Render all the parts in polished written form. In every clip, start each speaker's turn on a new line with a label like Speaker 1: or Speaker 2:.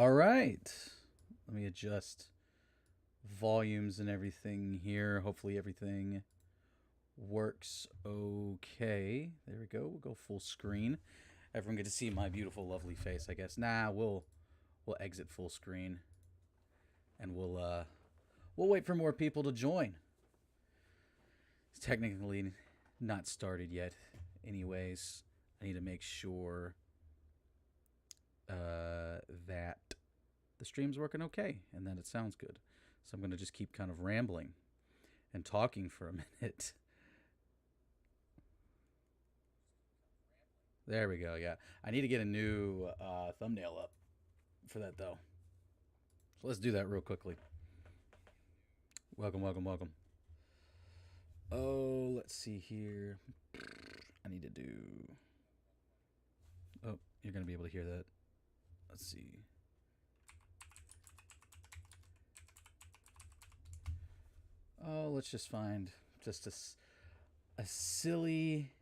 Speaker 1: All right. Let me adjust volumes and everything here. Hopefully everything works okay. There we go. We'll go full screen. Everyone get to see my beautiful, lovely face, I guess. Nah, we'll exit full screen and we'll wait for more people to join. It's technically not started yet. Anyways, I need to make sure that the stream's working okay and that it sounds good. So I'm going to just keep kind of rambling and talking for a minute. There we go. Yeah. I need to get a new thumbnail up for that, though. So let's do that real quickly. Welcome, welcome, welcome. Oh, let's see here. I need to do. Oh, you're going to be able to hear that. Let's see. Oh, let's just find just a silly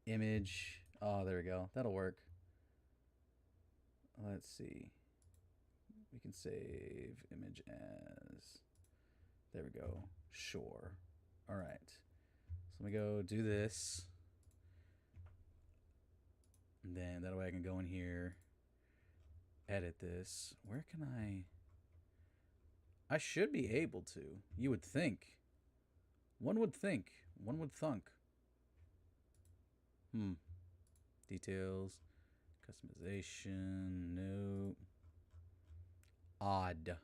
Speaker 1: image. Oh, there we go. That'll work. Let's see. We can save image as. There we go. Sure. All right. So let me go do this. And then that way I can go in here, edit this. Where can I should be able to. You would think. One would think. One would thunk. Details. Customization. No. Odd.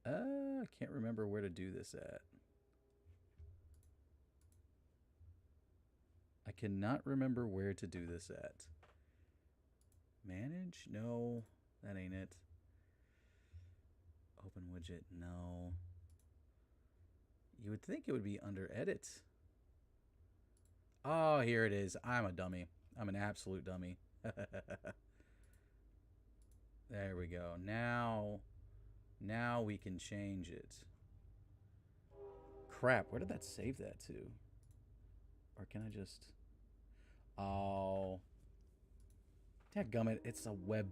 Speaker 1: I can't remember where to do this at. I cannot remember where to do this at. Manage? No, that ain't it. Open widget? No. You would think it would be under edit. Oh, here it is. I'm a dummy. I'm an absolute dummy. There we go. Now we can change it. Crap, where did that save that to? Or can I just... Oh. Dadgummit, it's a web...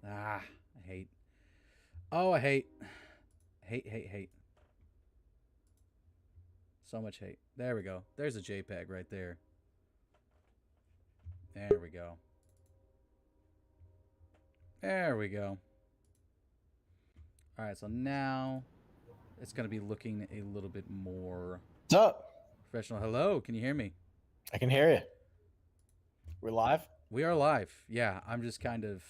Speaker 1: I hate. Oh, I hate. Hate. So much hate. There we go. There's a JPEG right there. There we go. There we go. All right, so now it's going to be looking a little bit more
Speaker 2: What's up?
Speaker 1: professional. Hello, can you hear me?
Speaker 2: I can hear you. We're live?
Speaker 1: We are live. Yeah, I'm just kind of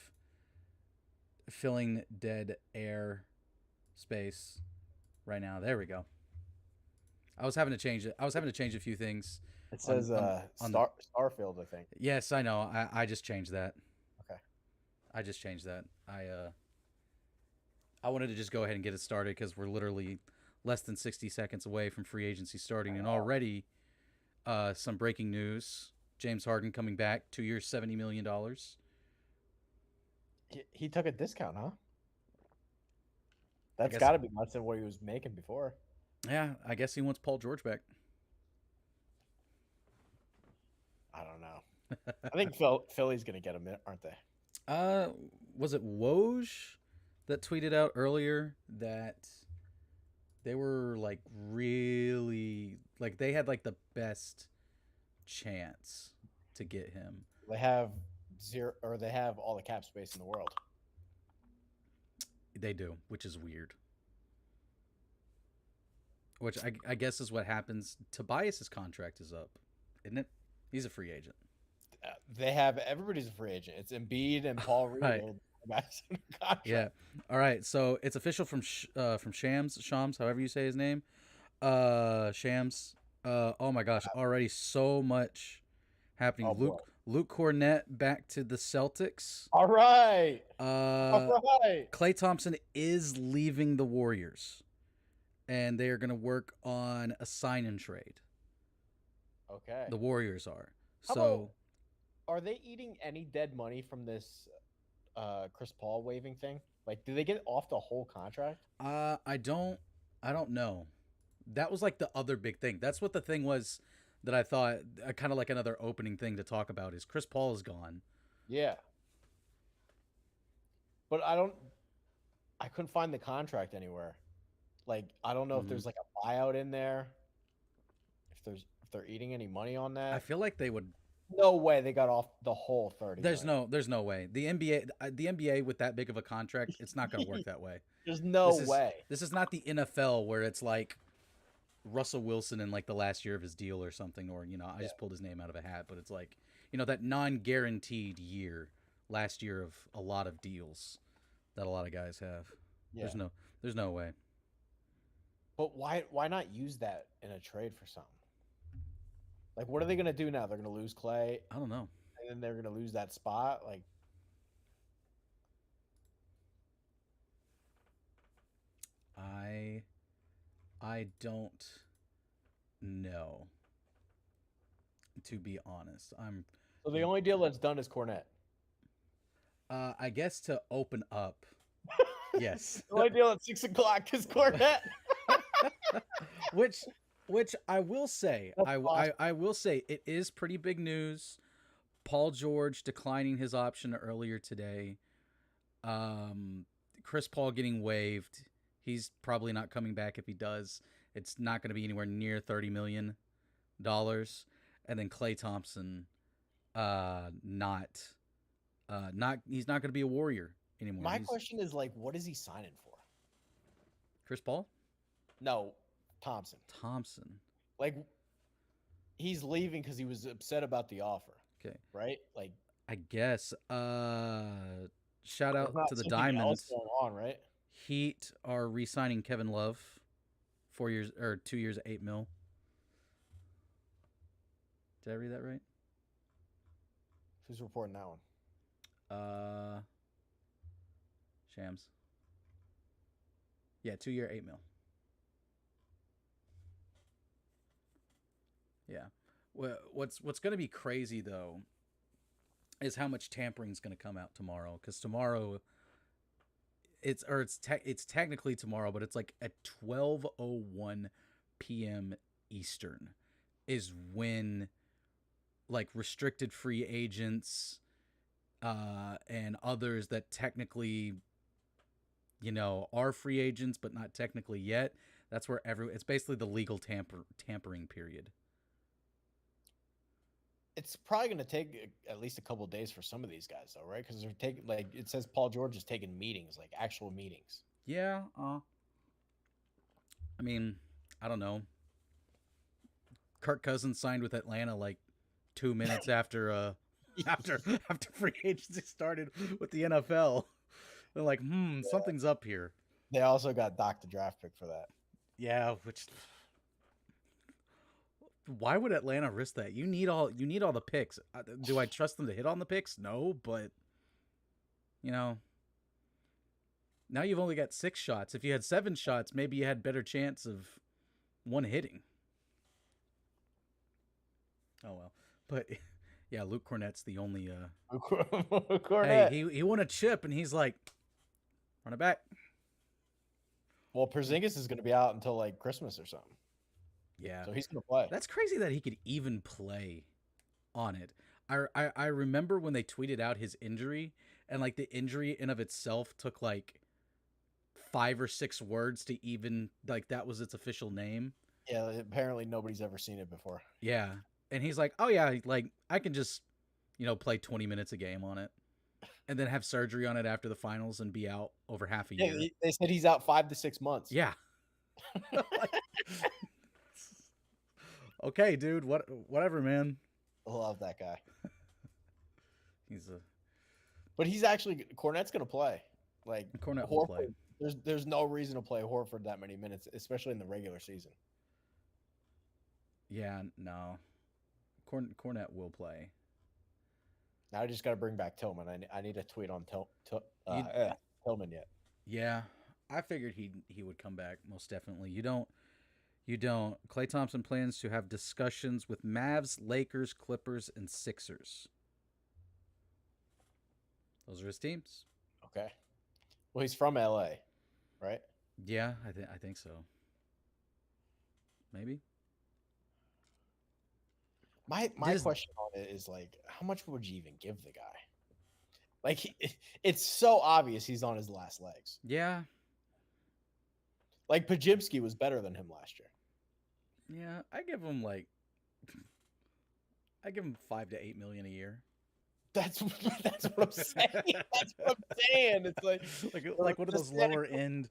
Speaker 1: filling dead air space right now. There we go. I was having to change it. I was having to change a few things.
Speaker 2: It says Starfield, I think.
Speaker 1: Yes, I know. I just changed that.
Speaker 2: Okay.
Speaker 1: I just changed that. I wanted to just go ahead and get it started because we're literally less than 60 seconds away from free agency starting, and already some breaking news: James Harden coming back, 2 years, $70 million.
Speaker 2: He took a discount, huh? That's got to be less than what he was making before.
Speaker 1: Yeah, I guess he wants Paul George back.
Speaker 2: I don't know. I think Philly's going to get him, aren't they?
Speaker 1: Was it Woj that tweeted out earlier that they were like really like they had like the best chance to get him?
Speaker 2: They have zero, or they have all the cap space in the world.
Speaker 1: They do, which is weird. Which I guess is what happens. Tobias's contract is up, isn't it? He's a free agent.
Speaker 2: They have everybody's a free agent. It's Embiid and Paul Reed.
Speaker 1: Right. Yeah. All right. So it's official from Shams, however you say his name. Shams. Oh my gosh! Already so much happening.
Speaker 2: Oh,
Speaker 1: Luke Cornett back to the Celtics.
Speaker 2: All right.
Speaker 1: Klay Thompson is leaving the Warriors, and they are going to work on a sign and trade.
Speaker 2: Okay.
Speaker 1: The Warriors are.
Speaker 2: Are they eating any dead money from this Chris Paul waiving thing? Like, do they get off the whole contract?
Speaker 1: I don't know. That was like the other big thing. That's what the thing was that I thought kind of like another opening thing to talk about is Chris Paul is gone.
Speaker 2: Yeah. but I couldn't find the contract anywhere. Like, I don't know if
Speaker 1: Mhm.
Speaker 2: there's like a buyout in there. If they're eating any money on
Speaker 1: I
Speaker 2: that.
Speaker 1: feel like they would.
Speaker 2: No way they got off the whole 30 million.
Speaker 1: There's no way. The NBA with that big of a contract, it's not going to work that way.
Speaker 2: There's no
Speaker 1: This is
Speaker 2: way.
Speaker 1: this is not the NFL where it's like Russell Wilson in like the last year of his deal or something, or I
Speaker 2: Yeah.
Speaker 1: just pulled his name out of a hat, but it's like that non-guaranteed year, last year of a lot of deals that a lot of guys have.
Speaker 2: Yeah.
Speaker 1: There's no way.
Speaker 2: But why not use that in a trade for something? Like, what are they gonna do now? They're gonna lose Clay,
Speaker 1: I don't know.
Speaker 2: and then they're gonna lose that spot. Like,
Speaker 1: I don't know. To be honest,
Speaker 2: so the only deal that's done is Cornette.
Speaker 1: I guess to open up. Yes.
Speaker 2: The only deal at 6 o'clock is Cornette.
Speaker 1: which I will say,
Speaker 2: That's awesome.
Speaker 1: I will say it is pretty big news. Paul George declining his option earlier today. Chris Paul getting waived. He's probably not coming back. If he does, it's not going to be anywhere near $30 million. And then Klay Thompson, not he's not going to be a Warrior anymore.
Speaker 2: My question is, like, what is he signing for?
Speaker 1: Chris Paul?
Speaker 2: No, Thompson. Like, he's leaving because he was upset about the offer.
Speaker 1: Okay.
Speaker 2: Right? Like,
Speaker 1: I guess. Shout
Speaker 2: there's
Speaker 1: out
Speaker 2: not
Speaker 1: to the
Speaker 2: something else
Speaker 1: Diamonds.
Speaker 2: going on, right?
Speaker 1: Heat are re-signing Kevin Love, 4 years or 2 years, $8 million. Did I read that right?
Speaker 2: Who's reporting that one?
Speaker 1: Shams. Yeah, 2 year, $8 million. Yeah. Well, what's going to be crazy though is how much tampering is going to come out tomorrow. Because tomorrow, it's technically tomorrow, but it's like at 12:01 p.m. Eastern is when like restricted free agents and others that technically are free agents but not technically yet. That's where it's basically the legal tampering period.
Speaker 2: It's probably going to take at least a couple of days for some of these guys, though, right? Because they're taking, like, it says Paul George is taking meetings, like actual meetings.
Speaker 1: Yeah. I mean, I don't know. Kirk Cousins signed with Atlanta like 2 minutes after after free agency started with the NFL. They're like, something's up here.
Speaker 2: They also got Doc the draft pick for that.
Speaker 1: Yeah, which why would Atlanta risk that? You need all the picks. Do I trust them to hit on the picks? No, but now you've only got 6 shots. If you had 7 shots, maybe you had better chance of one hitting. Oh well, but yeah, Luke Cornett's the only.
Speaker 2: Cornette.
Speaker 1: Hey, he won a chip, and he's like, run it back.
Speaker 2: Well, Porzingis is going to be out until like Christmas or something.
Speaker 1: Yeah,
Speaker 2: so he's going to play.
Speaker 1: That's crazy that he could even play on it. I remember when they tweeted out his injury, and like the injury in of itself took like 5 or 6 words to even like that was its official name.
Speaker 2: Yeah, apparently nobody's ever seen it before.
Speaker 1: Yeah, and he's like, oh yeah, like I can just play 20 minutes a game on it, and then have surgery on it after the finals and be out over half a year.
Speaker 2: They said he's out 5 to 6 months.
Speaker 1: Yeah. Okay, dude. Whatever, man.
Speaker 2: I love that guy.
Speaker 3: But he's actually Cornette's gonna play. Like
Speaker 1: Cornette will play.
Speaker 3: There's no reason to play Horford that many minutes, especially in the regular season.
Speaker 1: Yeah, no. Cornette will play.
Speaker 3: Now I just got to bring back Tillman. I need a tweet on Tillman yet.
Speaker 1: Yeah, I figured he would come back most definitely. You don't. Klay Thompson plans to have discussions with Mavs, Lakers, Clippers, and Sixers. Those are his teams.
Speaker 3: Okay. Well, he's from LA, right?
Speaker 1: Yeah, I think so. Maybe.
Speaker 3: My question on it is like, how much would you even give the guy? Like it's so obvious he's on his last legs.
Speaker 1: Yeah.
Speaker 3: Like Pajimski was better than him last year.
Speaker 1: Yeah. I give him 5 to 8 million a year.
Speaker 3: That's what I'm saying. That's what I'm saying. It's
Speaker 1: like one of those lower end.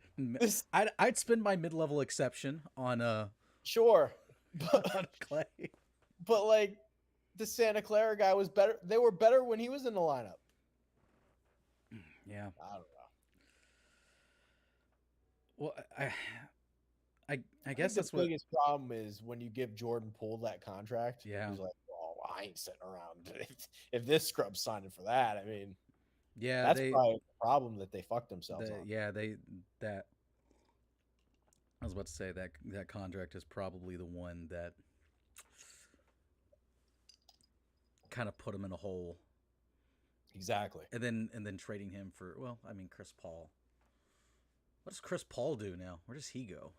Speaker 1: I'd spend my mid level exception on
Speaker 3: sure,
Speaker 1: on
Speaker 3: but
Speaker 1: Clay.
Speaker 3: but like the Santa Clara guy was better. They were better when he was in the lineup.
Speaker 1: Yeah.
Speaker 3: I don't know.
Speaker 1: Well, I
Speaker 3: I
Speaker 1: guess
Speaker 3: think
Speaker 1: that's
Speaker 3: the
Speaker 1: what.
Speaker 3: biggest problem is when you give Jordan Poole that contract.
Speaker 1: Yeah.
Speaker 3: He's like, "Oh, I ain't sitting around if this scrub's signing for that." I mean,
Speaker 1: Yeah,
Speaker 3: that's probably the problem that they fucked themselves on.
Speaker 1: Yeah, that. I was about to say that contract is probably the one that kind of put him in a hole.
Speaker 3: Exactly.
Speaker 1: And then trading him for, well, I mean, Chris Paul. What does Chris Paul do now? Where does he go?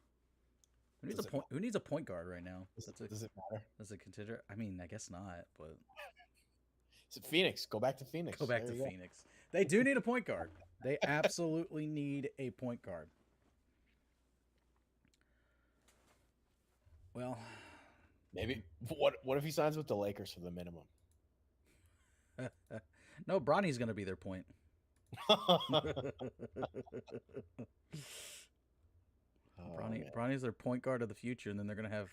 Speaker 1: Who needs a point guard right now?
Speaker 3: Does it matter?
Speaker 1: Does it consider? I mean, I guess not, but
Speaker 3: Is it Phoenix? Go back to Phoenix.
Speaker 1: go back to Phoenix. They do need a point guard. They absolutely need a point guard. Well,
Speaker 3: Maybe what if he signs with the Lakers for the minimum?
Speaker 1: no, Bronny's going to be their point. Bronny's their point guard of the future, and then they're going to have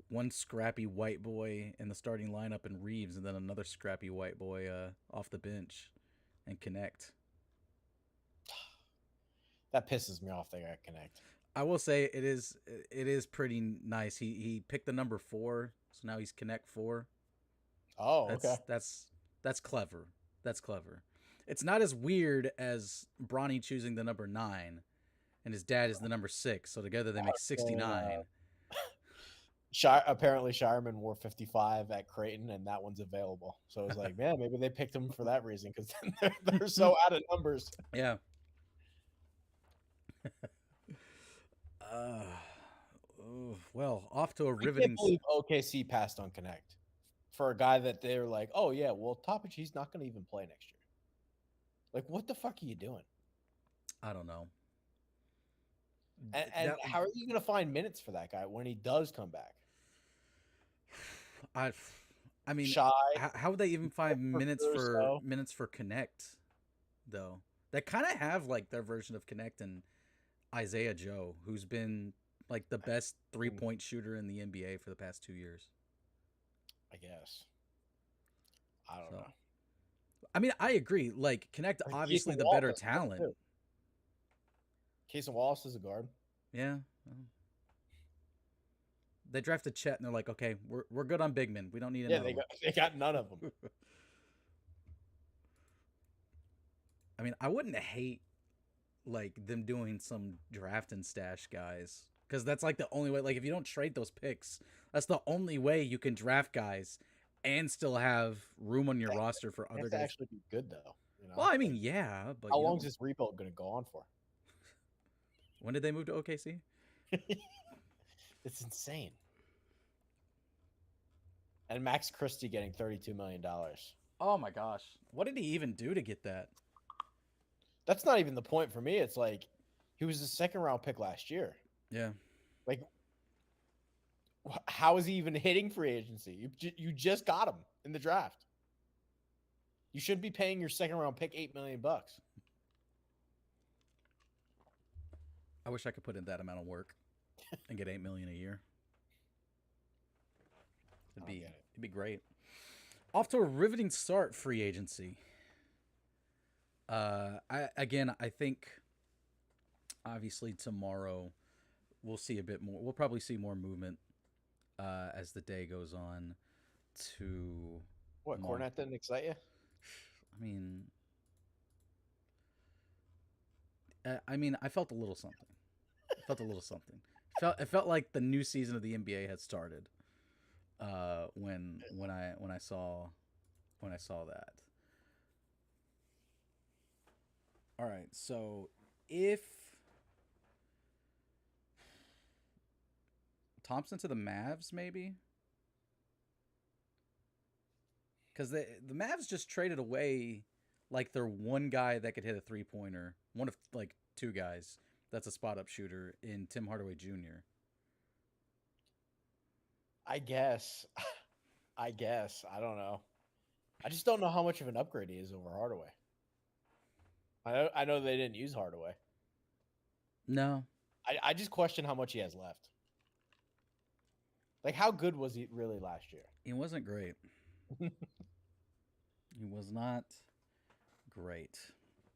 Speaker 1: one scrappy white boy in the starting lineup in Reeves, and then another scrappy white boy off the bench and Connect.
Speaker 3: That pisses me off. They got Connect.
Speaker 1: I will say it is pretty nice. He picked the number 4, so now he's Connect 4.
Speaker 3: Oh,
Speaker 1: okay. That's clever. That's clever. It's not as weird as Bronny choosing the number 9, and his dad is the number 6. So together they make 69.
Speaker 3: Apparently Shireman wore 55 at Creighton, and that one's available. So it was like, man, maybe they picked him for that reason because they're so out of numbers.
Speaker 1: Yeah. Well, off to a riveting.
Speaker 3: I can't believe OKC passed on Connect for a guy that they're like, oh yeah, well Topic, he's not going to even play next year. Like, what the fuck are you doing?
Speaker 1: I don't know.
Speaker 3: And how are you going to find minutes for that guy when he does come back?
Speaker 1: I mean,
Speaker 3: Shy.
Speaker 1: How would they even find minutes for Connect, though? They kind of have like their version of Connect and Isaiah Joe, who's been like the best 3-point shooter in the NBA for the past 2 years.
Speaker 3: I guess. I don't know.
Speaker 1: I mean, I agree. Like, Connect, obviously the better talent.
Speaker 3: Casey Wallace is a guard.
Speaker 1: Yeah. They drafted Chet, and they're like, okay, we're good on big men. We don't need another.
Speaker 3: Yeah, they got none of them.
Speaker 1: I mean, I wouldn't hate like them doing some draft and stash guys, because that's like the only way. Like, if you don't trade those picks, that's the only way you can draft guys and still have room on your roster for other guys.
Speaker 3: Actually be good though. You know?
Speaker 1: Well, I mean, yeah, but
Speaker 3: how long is this rebuild going to go on for?
Speaker 1: When did they move to OKC?
Speaker 3: It's insane. And Max Christie getting $32 million.
Speaker 1: Oh my gosh. What did he even do to get that?
Speaker 3: That's not even the point for me. It's like he was a second round pick last year.
Speaker 1: Yeah.
Speaker 3: Like, how is he even hitting free agency? You just got him in the draft. You should be paying your second round pick $8 million.
Speaker 1: I wish I could put in that amount of work and get $8 million a year. It'd be great. Off to a riveting start, free agency. I think obviously tomorrow we'll see a bit more. We'll probably see more movement as the day goes on. To
Speaker 3: what, Cornet didn't excite you?
Speaker 1: I mean, I felt a little something. It felt like the new season of the NBA had started. When I saw that. All right, so if Thompson to the Mavs, maybe, Because the Mavs just traded away like their one guy that could hit a 3-pointer, one of like two guys that's a spot up shooter in Tim Hardaway Jr.
Speaker 3: I guess. I guess. I don't know. I just don't know how much of an upgrade he is over Hardaway. I know they didn't use Hardaway.
Speaker 1: No,
Speaker 3: I just question how much he has left. Like, how good was he really last year?
Speaker 1: he wasn't great. He was not great.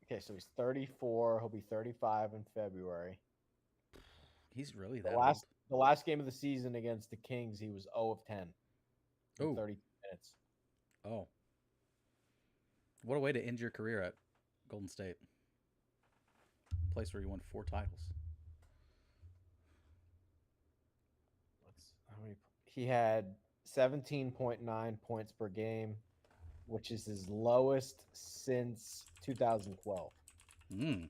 Speaker 3: Okay, so he's 34. He'll be 35 in February.
Speaker 1: He's really
Speaker 3: The
Speaker 1: that
Speaker 3: last game of the season against the Kings, he was 0 of 10 in
Speaker 1: Oh.
Speaker 3: 30 minutes.
Speaker 1: old. Oh. What a way to end your career at Golden State. Place where you won 4 titles.
Speaker 3: He had 17.9 points per game, which is his lowest since 2012.
Speaker 1: Hmm.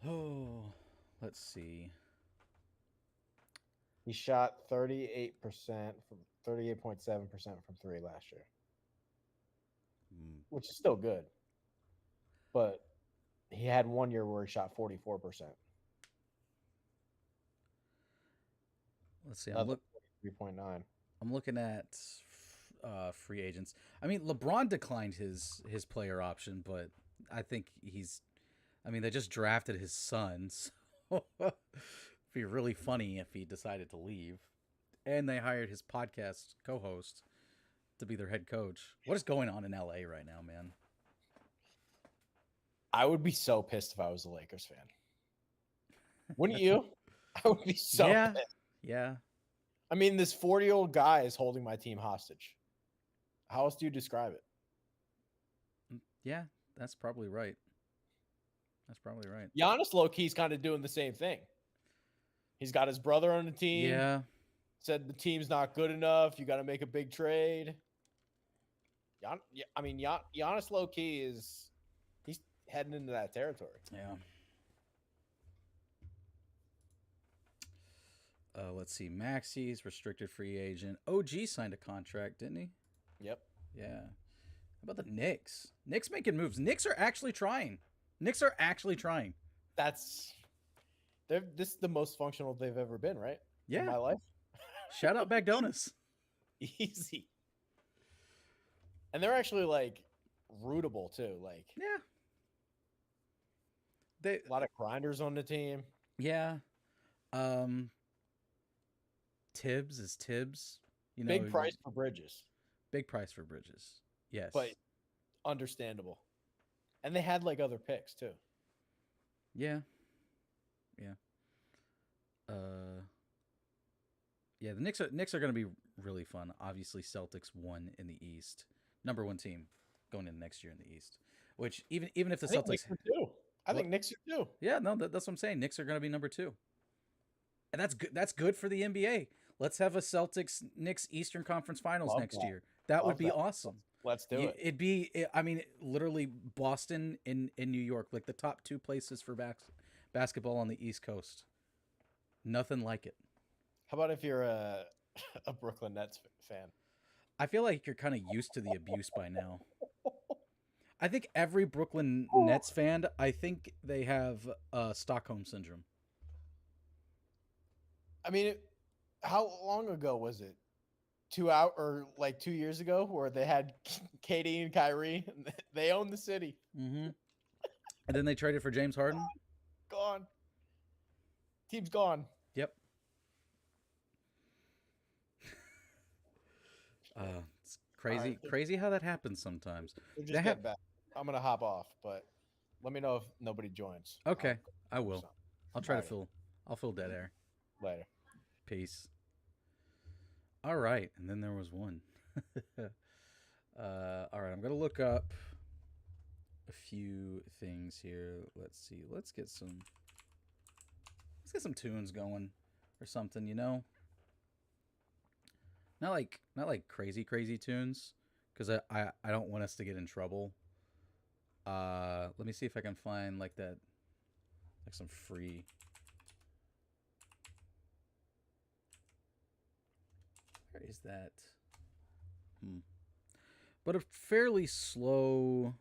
Speaker 1: Oh, let's see.
Speaker 3: He shot 38% from 38.7% from 3 last year, which is still good. But he had 1 year where he shot 44%.
Speaker 1: Let's see.
Speaker 3: Another 3.9.
Speaker 1: I'm looking at free agents. I mean, LeBron declined his player option, but I think they just drafted his son. So it'd be really funny if he decided to leave. And they hired his podcast co-host to be their head coach. What is going on in LA right now, man?
Speaker 3: I would be so pissed if I was a Lakers fan. Wouldn't you? I would be so pissed.
Speaker 1: Yeah.
Speaker 3: I mean, this 40-year-old guy is holding my team hostage. How else do you describe it?
Speaker 1: Yeah, that's probably right.
Speaker 3: Giannis low-key's kind of doing the same thing. He's got his brother on the team.
Speaker 1: Yeah.
Speaker 3: Said the team's not good enough. You got to make a big trade. Giannis low-key he's heading into that territory.
Speaker 1: Yeah. Let's see. Maxi's restricted free agent. OG signed a contract, didn't he?
Speaker 3: Yep.
Speaker 1: Yeah. How about the Knicks? Knicks making moves. Knicks are actually trying. This
Speaker 3: is the most functional they've ever been, right?
Speaker 1: Yeah.
Speaker 3: In my life.
Speaker 1: Shout out Bagdonis.
Speaker 3: Easy. And they're actually like rootable too. Like,
Speaker 1: yeah.
Speaker 3: A lot of grinders on the team.
Speaker 1: Yeah. Tibbs is Tibbs.
Speaker 3: Big price for Bridges.
Speaker 1: Big price for Bridges. Yes.
Speaker 3: But understandable. And they had like other picks too.
Speaker 1: Yeah. Yeah. Yeah, the Knicks are going to be really fun. Obviously, Celtics won in the East. Number 1 team going in next year in the East. Which even if the Celtics
Speaker 3: I think Knicks are too.
Speaker 1: Yeah, no, that's what I'm saying. Knicks are going to be number 2. And that's good. That's good for the NBA. Let's have a Celtics Knicks Eastern Conference Finals next year. That would be awesome.
Speaker 3: Let's do it.
Speaker 1: It'd be, literally Boston in New York, like the top 2 places for basketball on the East Coast. Nothing like it.
Speaker 3: How about if you're a Brooklyn Nets fan?
Speaker 1: I feel like you're kind of used to the abuse by now. I think every Brooklyn Nets fan, I think they have Stockholm syndrome.
Speaker 3: I mean, how long ago was it? 2 years ago, where they had Katie and Kyrie. And they own the city.
Speaker 1: Mm-hmm. And then they traded for James Harden.
Speaker 3: Gone. Team's gone.
Speaker 1: Yep. It's crazy, crazy how that happens sometimes.
Speaker 3: Back. I'm gonna hop off, but let me know if nobody joins.
Speaker 1: Okay, I will. I'll try to fill. I'll fill dead air.
Speaker 3: Later.
Speaker 1: Peace. All right, and then there was one. All right, I'm gonna look up a few things here. Let's see. Let's get some tunes going or something. Not like crazy tunes, because I don't want us to get in trouble. Let me see if I can find like some free. Where is that? But a fairly slow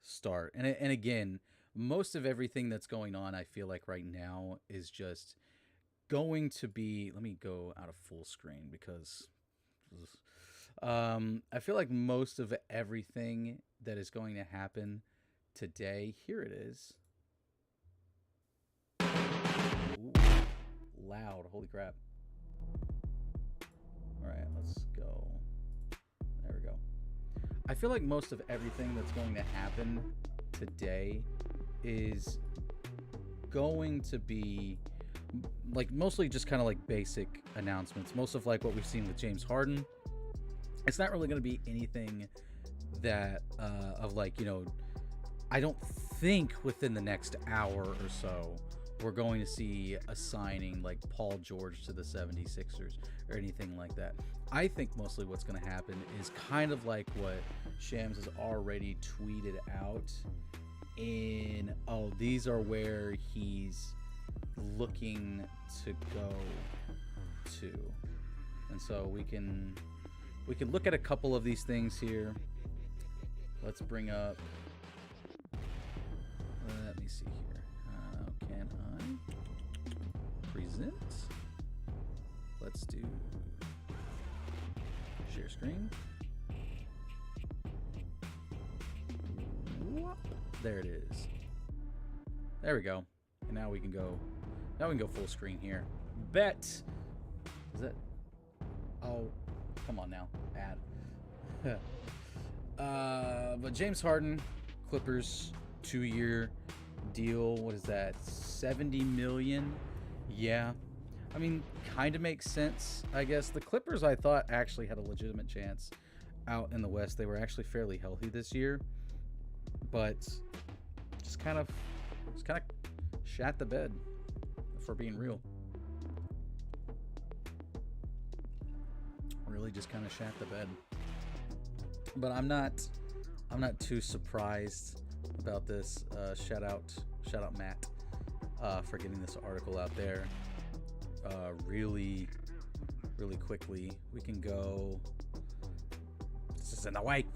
Speaker 1: start. And again, most of everything that's going on, I feel like right now is just going to be. Let me go out of full screen because I feel like most of everything that is going to happen today. Here it is. Ooh, loud. Holy crap. All right, let's go. There we go. I feel like most of everything that's going to happen today is going to be like mostly just kind of like basic announcements. Most of like what we've seen with James Harden. It's not really going to be anything that of like, you know, I don't think within the next hour or so we're going to see a signing like Paul George to the 76ers or anything like that. I think mostly what's going to happen is kind of like what Shams has already tweeted out in, oh, these are where he's looking to go to. And so we can look at a couple of these things here. Let's bring up, let me see here. Can I present? Let's do share screen. Whoop. There it is. There we go. And now we can go full screen here. Bet. Is that? Oh, come on now. Add. But James Harden, Clippers, 2-year deal. What is that? 70 million. Yeah. I mean, kind of makes sense, I guess. The Clippers, I thought, actually had a legitimate chance out in the West. They were actually fairly healthy this year, but just kind of shat the bed, for being real. Really just kind of shat the bed. But I'm not too surprised about this. Shout out Matt for getting this article out there. Really quickly. We can go. This is in the way.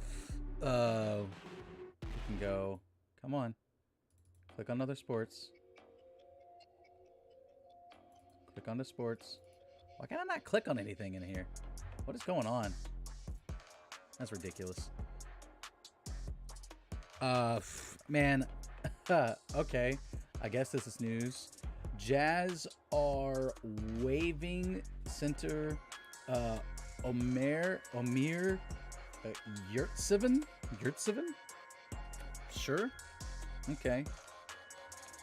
Speaker 1: We can go. Come on. Click on other sports. Click on the sports. Why can't I not click on anything in here? What is going on? That's ridiculous. Man. Okay. I guess this is news. Jazz are waiving center Omer Yurtseven? Sure. Okay.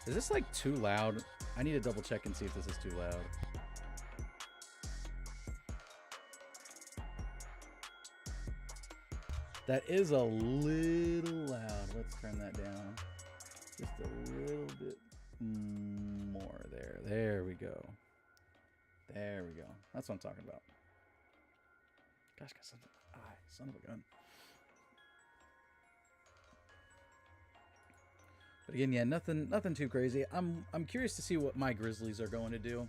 Speaker 1: Is this like too loud? I need to double check and see if this is too loud. That is a little loud. Let's turn that down just a little bit more there. There we go. There we go. That's what I'm talking about. Gosh, got something. Son of a gun. But again, yeah, nothing too crazy. I'm curious to see what my Grizzlies are going to do.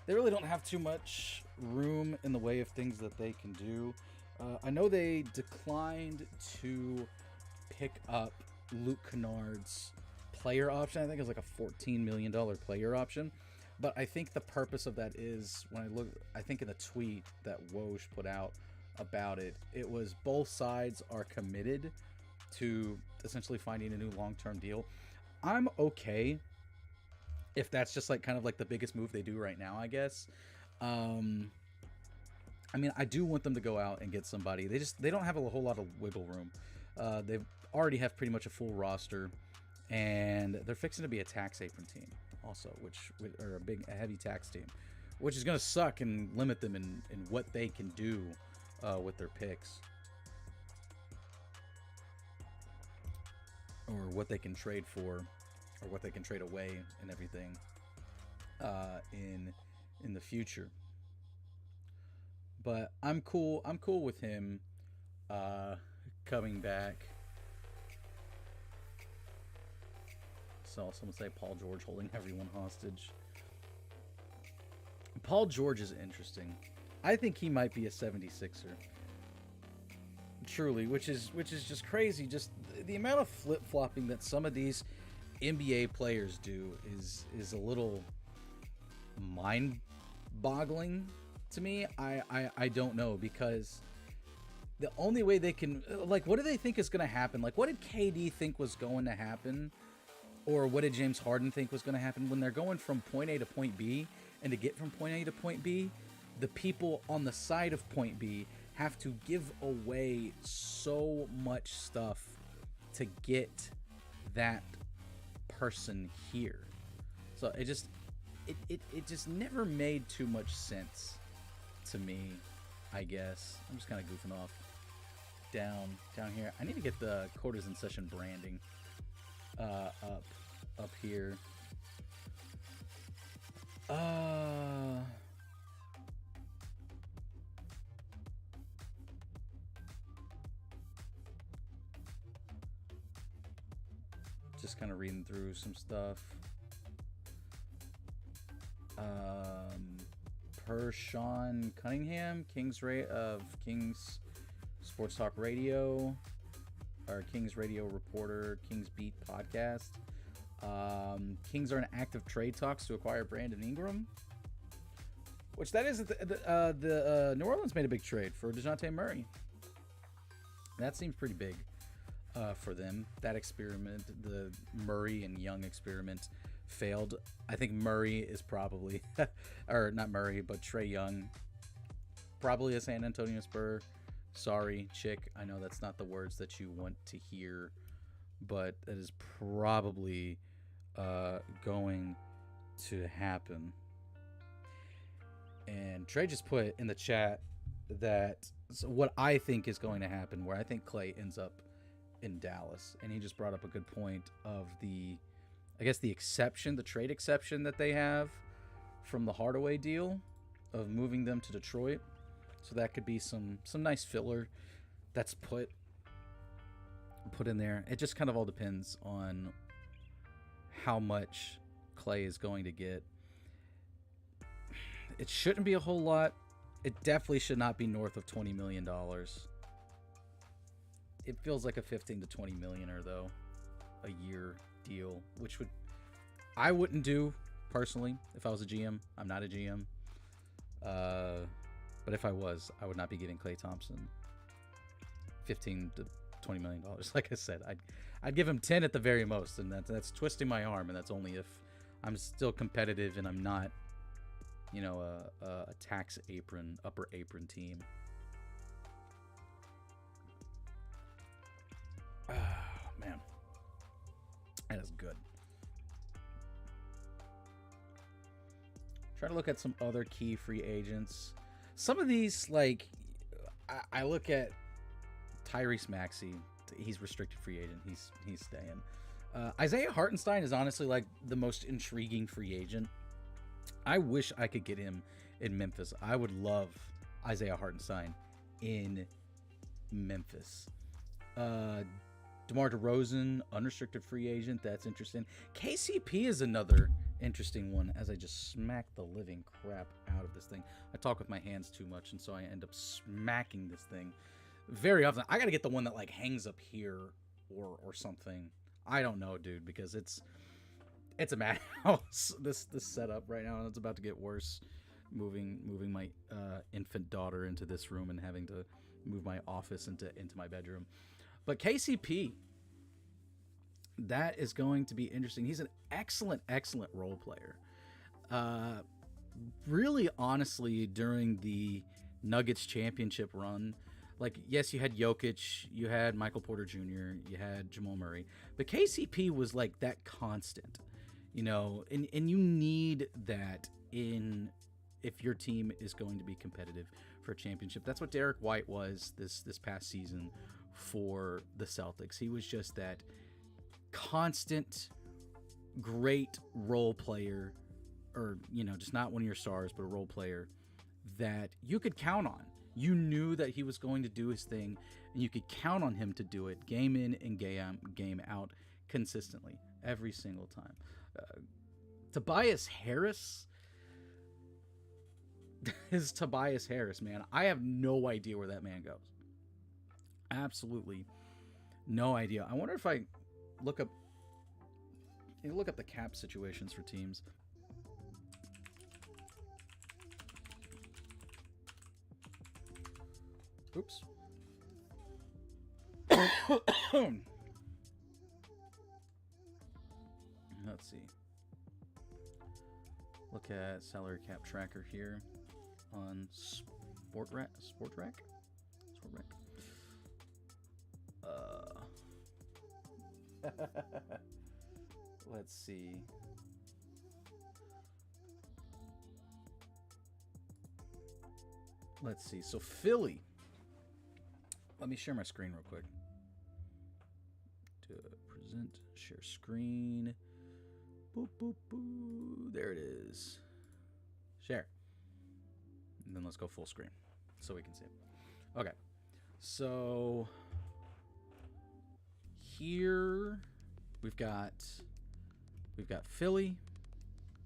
Speaker 1: They really don't have too much room in the way of things that they can do. I know they declined to pick up Luke Kennard's player option. I think it was like a $14 million player option. But I think the purpose of that is, when I look, I think in the tweet that Woj put out about it, it was both sides are committed to essentially finding a new long-term deal. I'm okay if that's just like kind of like the biggest move they do right now, I guess. I mean, I do want them to go out and get somebody. They don't have a whole lot of wiggle room. They already have pretty much a full roster, and they're fixing to be a tax apron team also, or a heavy tax team, which is going to suck and limit them in what they can do with their picks, or what they can trade for, or what they can trade away and everything in the future. But I'm cool with him coming back. So someone say Paul George holding everyone hostage. Paul George is interesting. I think he might be a 76er. Truly, which is just crazy. Just the amount of flip-flopping that some of these NBA players do is a little mind-boggling to me. I don't know, because the only way they can, like, what do they think is going to happen? Like, what did KD think was going to happen? Or what did James Harden think was going to happen when they're going from point A to point B? And to get from point A to point B, the people on the side of point B have to give away so much stuff to get that person here. So it just never made too much sense to me, I guess. I'm just kind of goofing off down here. I need to get the quarters in session branding up here. Just kind of reading through some stuff. Per Sean Cunningham, Kings Sports Talk Radio, or Kings Radio reporter, Kings Beat podcast. Kings are in active trade talks to acquire Brandon Ingram, which that is the New Orleans made a big trade for DeJounte Murray. That seems pretty big for them. That experiment, the Murray and Young experiment, failed. I think Murray is probably, or not Murray, but Trae Young, probably a San Antonio Spur. Sorry, chick. I know that's not the words that you want to hear, but that is probably going to happen. And Trey just put in the chat that what I think is going to happen, where I think Clay ends up in Dallas. And he just brought up a good point of the exception, the trade exception that they have from the Hardaway deal of moving them to Detroit. So that could be some nice filler that's put in there. It just kind of all depends on how much Clay is going to get. It shouldn't be a whole lot. It definitely should not be north of $20 million. It feels like a 15 to 20 millioner though, a year deal, which I wouldn't do personally if I was a GM. I'm not a GM. But if I was, I would not be giving Klay Thompson $15 to $20 million. Like I said, I'd give him 10 at the very most, and that's twisting my arm, and that's only if I'm still competitive and I'm not, a tax apron, upper apron team. Oh, man. That is good. Try to look at some other key free agents. Some of these, like, I look at Tyrese Maxey. He's restricted free agent. He's staying. Isaiah Hartenstein is honestly like the most intriguing free agent. I wish I could get him in Memphis. I would love Isaiah Hartenstein in Memphis. DeMar DeRozan, unrestricted free agent. That's interesting. KCP is another interesting one, as I just smack the living crap out of this thing. I talk with my hands too much, and so I end up smacking this thing very often. I gotta get the one that like hangs up here or something. I don't know, dude, because it's a madhouse. This setup right now, and it's about to get worse. Moving my infant daughter into this room and having to move my office into my bedroom. But KCP, that is going to be interesting. He's an excellent role player. Really, honestly, during the Nuggets championship run, like, yes, you had Jokic, you had Michael Porter Jr., you had Jamal Murray, but KCP was like that constant, and you need that if your team is going to be competitive for a championship. That's what Derek White was this past season for the Celtics. He was just that constant, great role player, or, just not one of your stars, but a role player that you could count on. You knew that he was going to do his thing, and you could count on him to do it game in and game out consistently every single time. Tobias Harris, is Tobias Harris, man. I have no idea where that man goes. Absolutely no idea. I wonder if I look up the cap situations for teams. Oops. Let's see. Look at salary cap tracker here on Sportrack. Let's see. So Philly. Let me share my screen real quick. To present, share screen. Boop, boop, boop. There it is. Share. And then let's go full screen so we can see it. Okay. So here we've got Philly.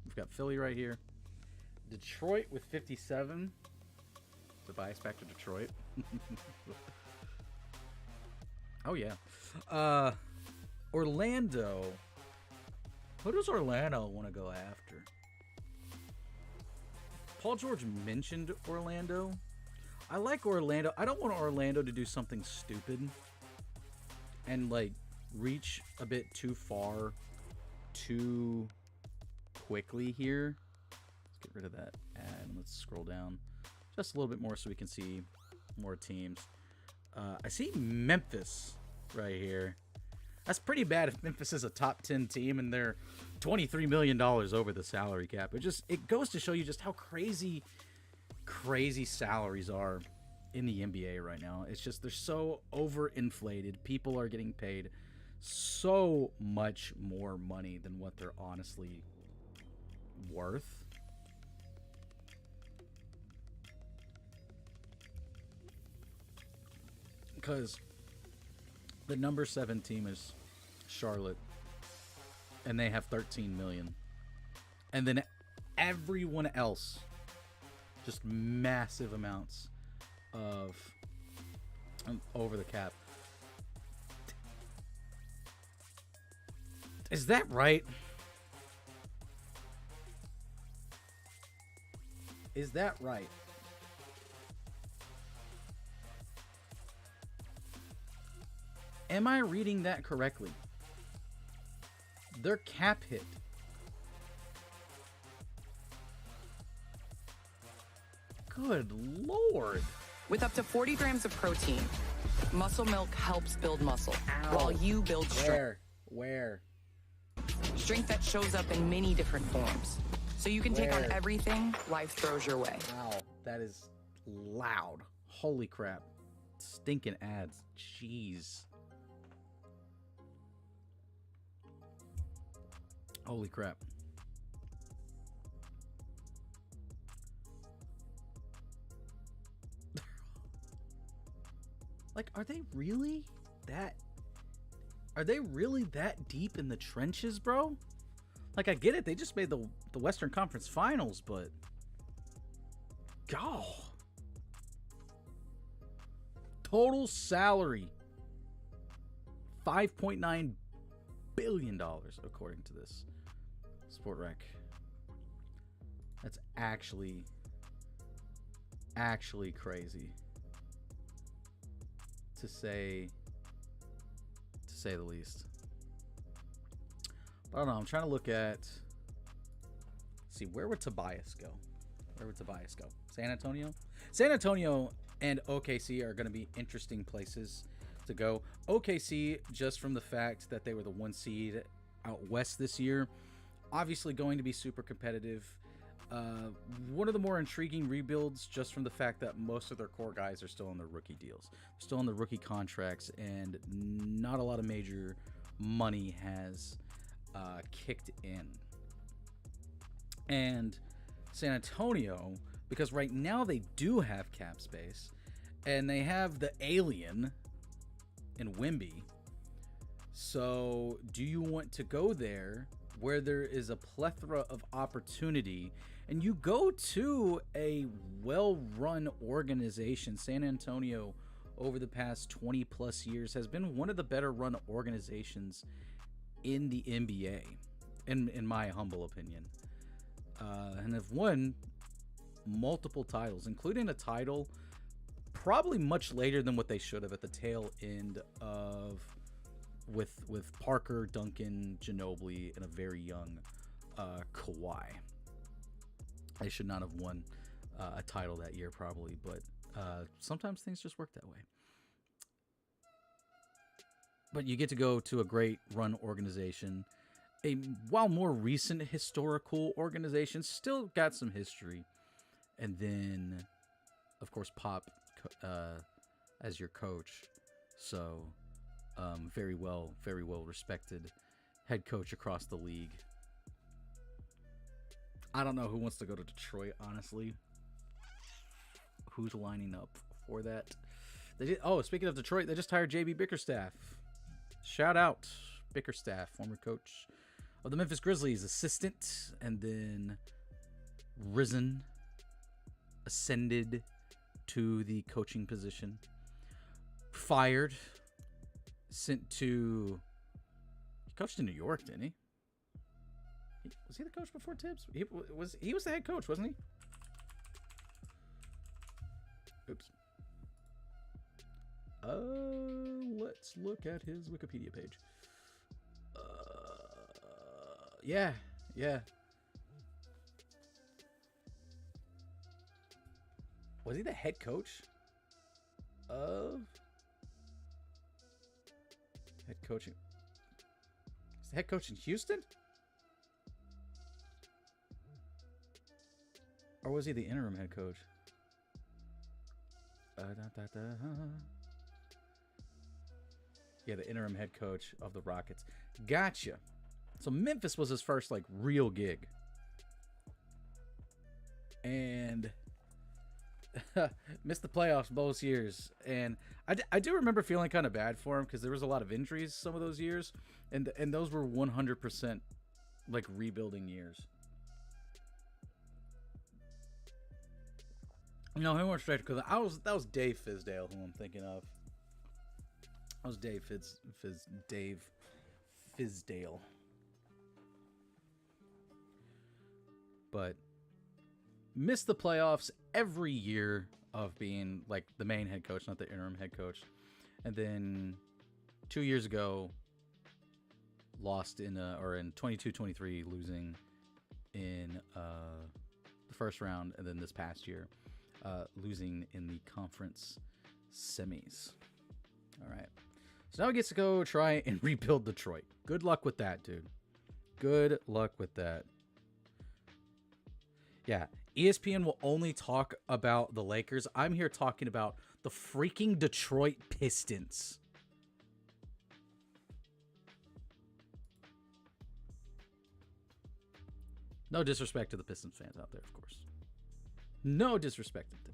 Speaker 1: We've got Philly right here. Detroit with 57. The bias back to Detroit. Oh yeah. Orlando. Who does Orlando want to go after? Paul George mentioned Orlando. I like Orlando. I don't want Orlando to do something stupid and like reach a bit too far too quickly here. Let's get rid of that ad and let's scroll down just a little bit more so we can see more teams. I see Memphis right here. That's pretty bad if Memphis is a top 10 team and they're $23 million over the salary cap. It goes to show you just how crazy salaries are in the NBA right now. It's just they're so overinflated. People are getting paid so much more money than what they're honestly worth. Because the number 7 team is Charlotte, and they have 13 million. And then everyone else, just massive amounts of over the cap. Is that right? Is that right? Am I reading that correctly? Their cap hit. Good Lord.
Speaker 4: With up to 40 grams of protein, Muscle Milk helps build muscle while you build strength.
Speaker 1: Where?
Speaker 4: Strength that shows up in many different forms. So you can take on everything life throws your way.
Speaker 1: Wow, that is loud. Holy crap. Stinking ads. Jeez. Holy crap. Like, are they really that deep in the trenches, bro? Like, I get it. They just made the Western Conference Finals, but go. Total salary $5.9 billion according to this Sportrack. That's actually crazy to say the least. But I don't know. I'm trying to look at. See, where would Tobias go? San Antonio? San Antonio and OKC are going to be interesting places to go. OKC, just from the fact that they were the 1 seed out west this year, obviously going to be super competitive. One of the more intriguing rebuilds, just from the fact that most of their core guys are still on their rookie deals, still on the rookie contracts, and not a lot of major money has kicked in. And San Antonio, because right now they do have cap space, and they have the alien in Wemby. So do you want to go there where there is a plethora of opportunity and you go to a well-run organization. San Antonio, over the past 20 plus years, has been one of the better run organizations in the NBA, in my humble opinion, and have won multiple titles, including a title probably much later than what they should have, at the tail end of with Parker, Duncan, Ginobili, and a very young Kawhi. They should not have won a title that year, probably, but sometimes things just work that way. But you get to go to a great run organization, a while more recent historical organization, still got some history, and then, of course, Pop as your coach. So, very well respected head coach across the league. I don't know who wants to go to Detroit, honestly. Who's lining up for that? Speaking of Detroit, they just hired JB Bickerstaff. Shout out Bickerstaff, former coach of the Memphis Grizzlies, assistant, and then ascended to the coaching position. Fired, sent to... He coached in New York, didn't he? Was he the coach before Tibbs? He was the head coach, wasn't he? Oops. Let's look at his Wikipedia page. Yeah. Was he the head coach of head coaching? Is the head coach in Houston? Or was he the interim head coach? Yeah, the interim head coach of the Rockets. Gotcha. So Memphis was his first real gig. And missed the playoffs both years. And I do remember feeling kind of bad for him because there was a lot of injuries some of those years. And those were 100% rebuilding years. You know, he went straight because that was Dave Fizdale who I'm thinking of. That was Dave Fizdale. But missed the playoffs every year of being the main head coach, not the interim head coach. And then 2 years ago, lost in 22-23, losing in the first round, and then this past year, losing in the conference semis. All right. So now he gets to go try and rebuild Detroit. Good luck with that, dude. Good luck with that. Yeah, ESPN will only talk about the Lakers. I'm here talking about the freaking Detroit Pistons. No disrespect to the Pistons fans out there, of course. No disrespect to them.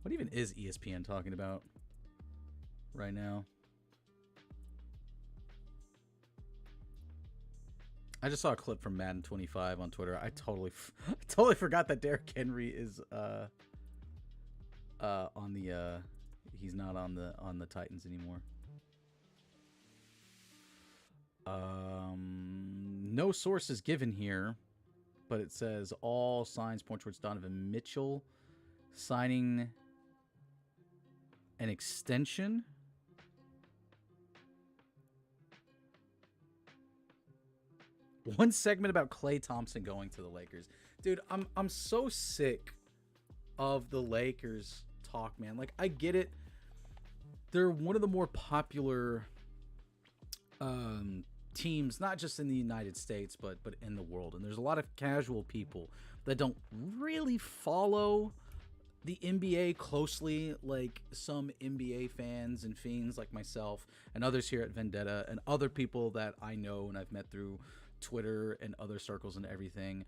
Speaker 1: What even is ESPN talking about right now? I just saw a clip from Madden 25 on Twitter. I totally forgot that Derrick Henry is on the he's not on the Titans anymore. No source is given here, but it says all signs point towards Donovan Mitchell signing an extension. One segment about Klay Thompson going to the Lakers. Dude, I'm so sick of the Lakers talk, man. I get it. They're one of the more popular teams, not just in the United States, but in the world. And there's a lot of casual people that don't really follow the NBA closely, like some NBA fans and fiends like myself and others here at Vendetta and other people that I know and I've met through Twitter and other circles and everything,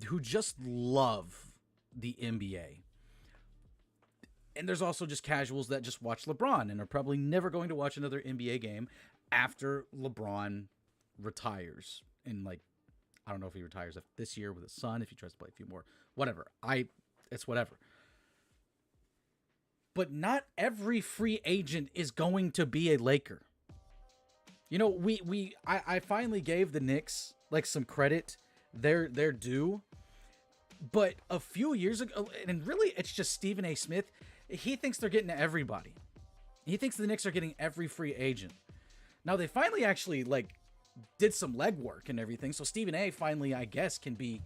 Speaker 1: who just love the NBA. And there's also just casuals that just watch LeBron and are probably never going to watch another NBA game after LeBron retires. And like, I don't know if he retires this year with his son, if he tries to play a few more, whatever. It's whatever. But not every free agent is going to be a Laker. You know, I finally gave the Knicks like some credit. They're due. But a few years ago, and really it's just Stephen A. Smith, he thinks they're getting everybody. He thinks the Knicks are getting every free agent. Now they finally actually like did some legwork and everything. So Stephen A. finally, I guess, can be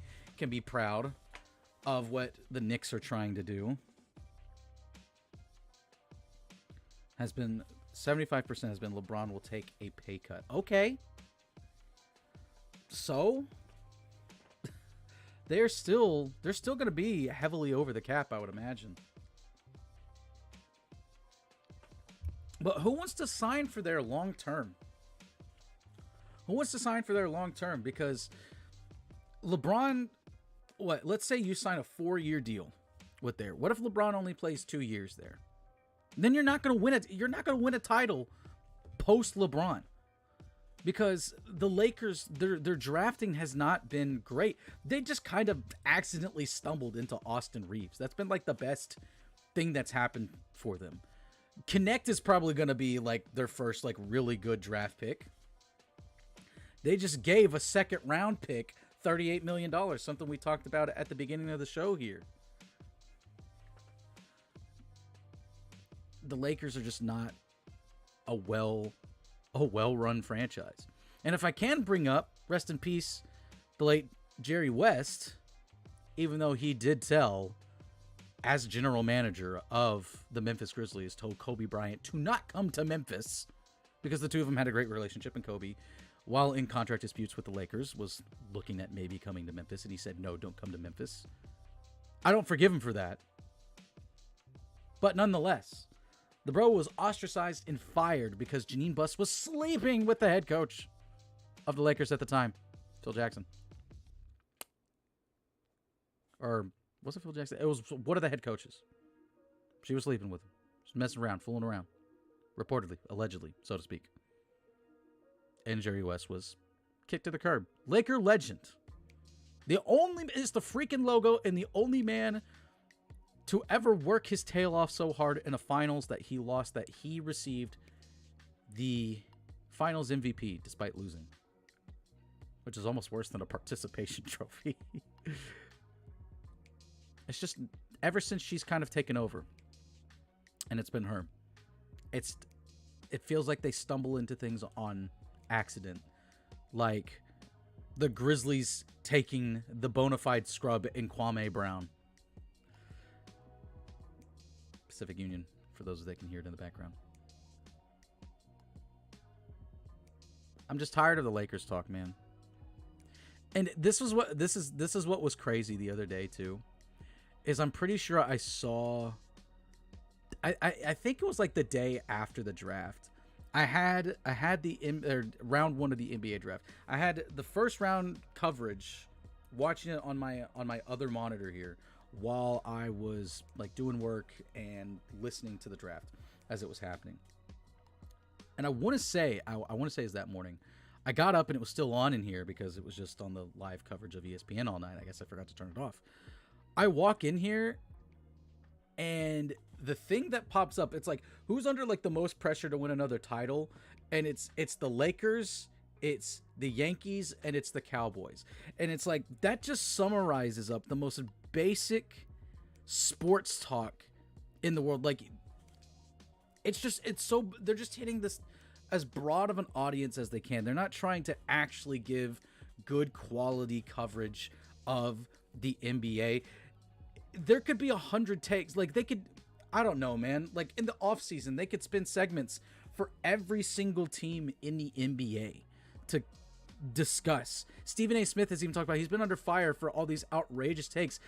Speaker 1: proud of what the Knicks are trying to do. Has been 75% has been LeBron will take a pay cut. Okay. So they're still going to be heavily over the cap, I would imagine. But who wants to sign for their long term? Who wants to sign for their long term? Because LeBron, let's say you sign a 4-year deal with there. What if LeBron only plays 2 years there? Then you're not going to win it. You're not going to win a title post LeBron, because the Lakers, their drafting has not been great. They just kind of accidentally stumbled into Austin Reeves. That's been like the best thing that's happened for them. Connect is probably going to be like their first like really good draft pick. They just gave a second round pick $38 million, something we talked about at the beginning of the show here. The Lakers are just not a well-run franchise. And if I can bring up, rest in peace, the late Jerry West, even though he did tell, as general manager of the Memphis Grizzlies, told Kobe Bryant to not come to Memphis because the two of them had a great relationship, and Kobe, while in contract disputes with the Lakers, was looking at maybe coming to Memphis, and he said, no, don't come to Memphis. I don't forgive him for that. But nonetheless, the bro was ostracized and fired because Janine Buss was sleeping with the head coach of the Lakers at the time, Phil Jackson. Or was it Phil Jackson? It was one of the head coaches. She was sleeping with him. Just messing around, fooling around. Reportedly, allegedly, so to speak. And Jerry West was kicked to the curb. Laker legend. Is the freaking logo and the only man to ever work his tail off so hard in a finals that he lost, that he received the finals MVP despite losing, which is almost worse than a participation trophy. It's just ever since she's kind of taken over, and it's been her, it feels like they stumble into things on accident, like the Grizzlies taking the bona fide scrub in Kwame Brown. Pacific Union, for those that can hear it in the background. I'm just tired of the Lakers talk, man. And this is what was crazy the other day too, is I'm pretty sure I saw, I think it was like the day after the draft. I had round 1 of the NBA draft. I had the first round coverage, watching it on my other monitor here, while I was like doing work and listening to the draft as it was happening. And I want to say is that morning I got up and it was still on in here because it was just on the live coverage of ESPN all night. I guess I forgot to turn it off. I walk in here and the thing that pops up, it's like, who's under like the most pressure to win another title? And it's the Lakers, it's the Yankees, and it's the Cowboys. And it's like, that just summarizes up the most basic sports talk in the world. Like, they're just hitting this as broad of an audience as they can. They're not trying to actually give good quality coverage of the NBA. There could be 100 takes. Like, they could, I don't know, man. Like, in the off season, they could spin segments for every single team in the NBA to discuss. Stephen A. Smith has even talked about, he's been under fire for all these outrageous takes.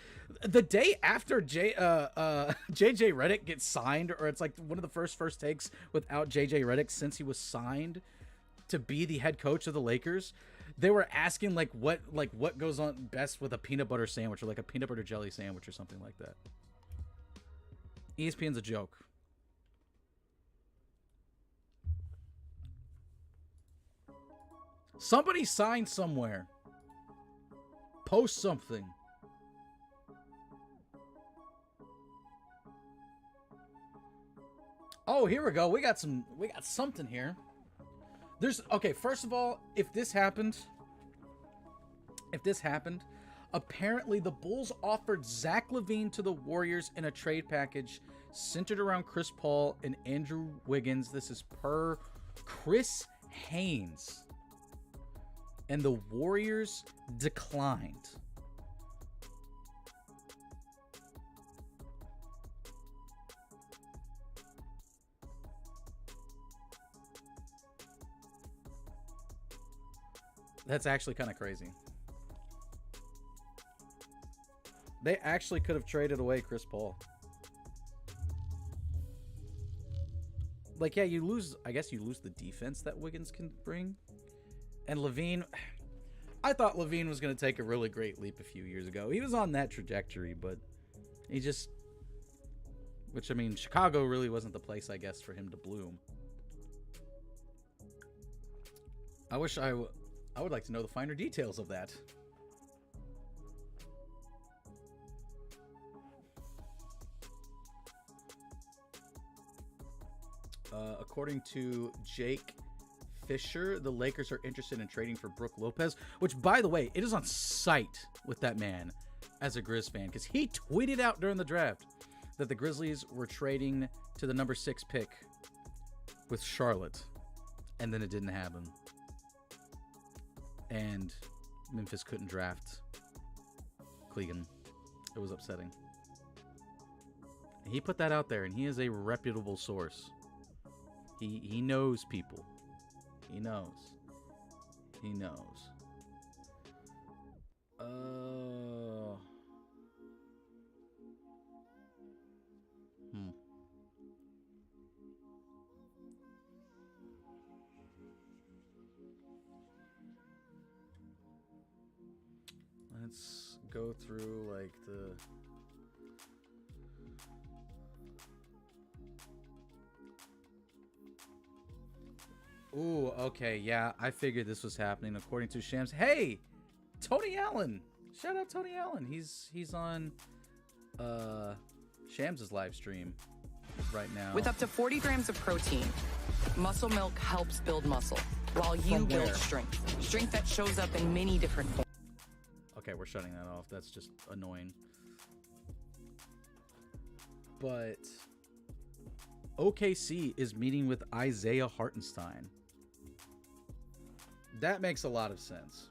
Speaker 1: The day after JJ Redick gets signed, or it's like one of the first takes without JJ Redick since he was signed to be the head coach of the Lakers, they were asking what goes on best with a peanut butter sandwich, or like a peanut butter jelly sandwich or something like that. ESPN's a joke. Somebody sign somewhere. Post something. Oh, here we go. We got something here. Okay, first of all, if this happened, apparently the Bulls offered Zach LaVine to the Warriors in a trade package centered around Chris Paul and Andrew Wiggins. This is per Chris Haynes. And the Warriors declined. That's actually kind of crazy. They actually could have traded away Chris Paul. Like, yeah, you lose... I guess you lose the defense that Wiggins can bring. And LaVine... I thought LaVine was going to take a really great leap a few years ago. He was on that trajectory, but he just... Which, I mean, Chicago really wasn't the place, I guess, for him to bloom. I wish I would like to know the finer details of that. According to Jake Fisher, the Lakers are interested in trading for Brook Lopez, which, by the way, it is on site with that man as a Grizz fan, because he tweeted out during the draft that the Grizzlies were trading to the number 6 pick with Charlotte, and then it didn't happen. And Memphis couldn't draft Clegan. It was upsetting. He put that out there, and he is a reputable source. He knows people. He knows. Let's go through like the... Ooh, okay, yeah, I figured this was happening according to Shams. Hey, Tony Allen! Shout out Tony Allen. He's on Shams' live stream right now.
Speaker 4: With up to 40 grams of protein, Muscle Milk helps build muscle while you build strength. Strength that shows up in many different forms.
Speaker 1: Okay, we're shutting that off. That's just annoying. But OKC is meeting with Isaiah Hartenstein. That makes a lot of sense.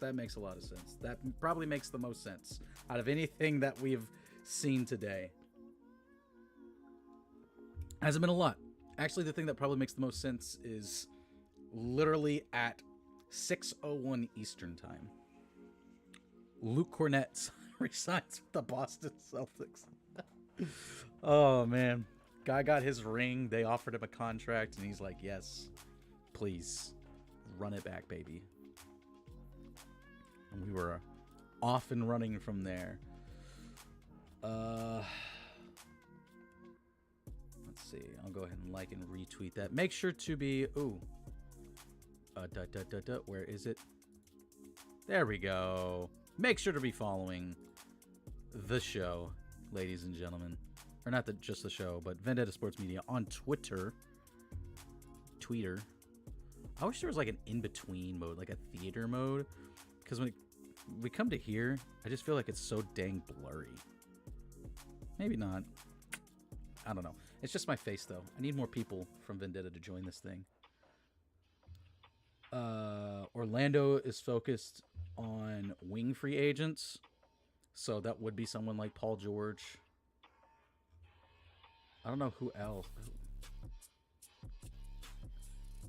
Speaker 1: That probably makes the most sense out of anything that we've seen today. Hasn't been a lot. Actually, the thing that probably makes the most sense is literally at 6:01 Eastern time. Luke Cornett resigns with the Boston Celtics. Oh, man. Guy got his ring. They offered him a contract, and he's like, yes, please, run it back, baby. And we were off and running from there. Let's see. I'll go ahead and like and retweet that. Make sure to be... Ooh. Where is it? There we go. Make sure to be following the show, ladies and gentlemen. Or not just the show, but Vendetta Sports Media on Twitter. I wish there was like an in-between mode, like a theater mode. Because when we come to here, I just feel like it's so dang blurry. Maybe not. I don't know. It's just my face, though. I need more people from Vendetta to join this thing. Orlando is focused on wing free agents. So that would be someone like Paul George. I don't know who else.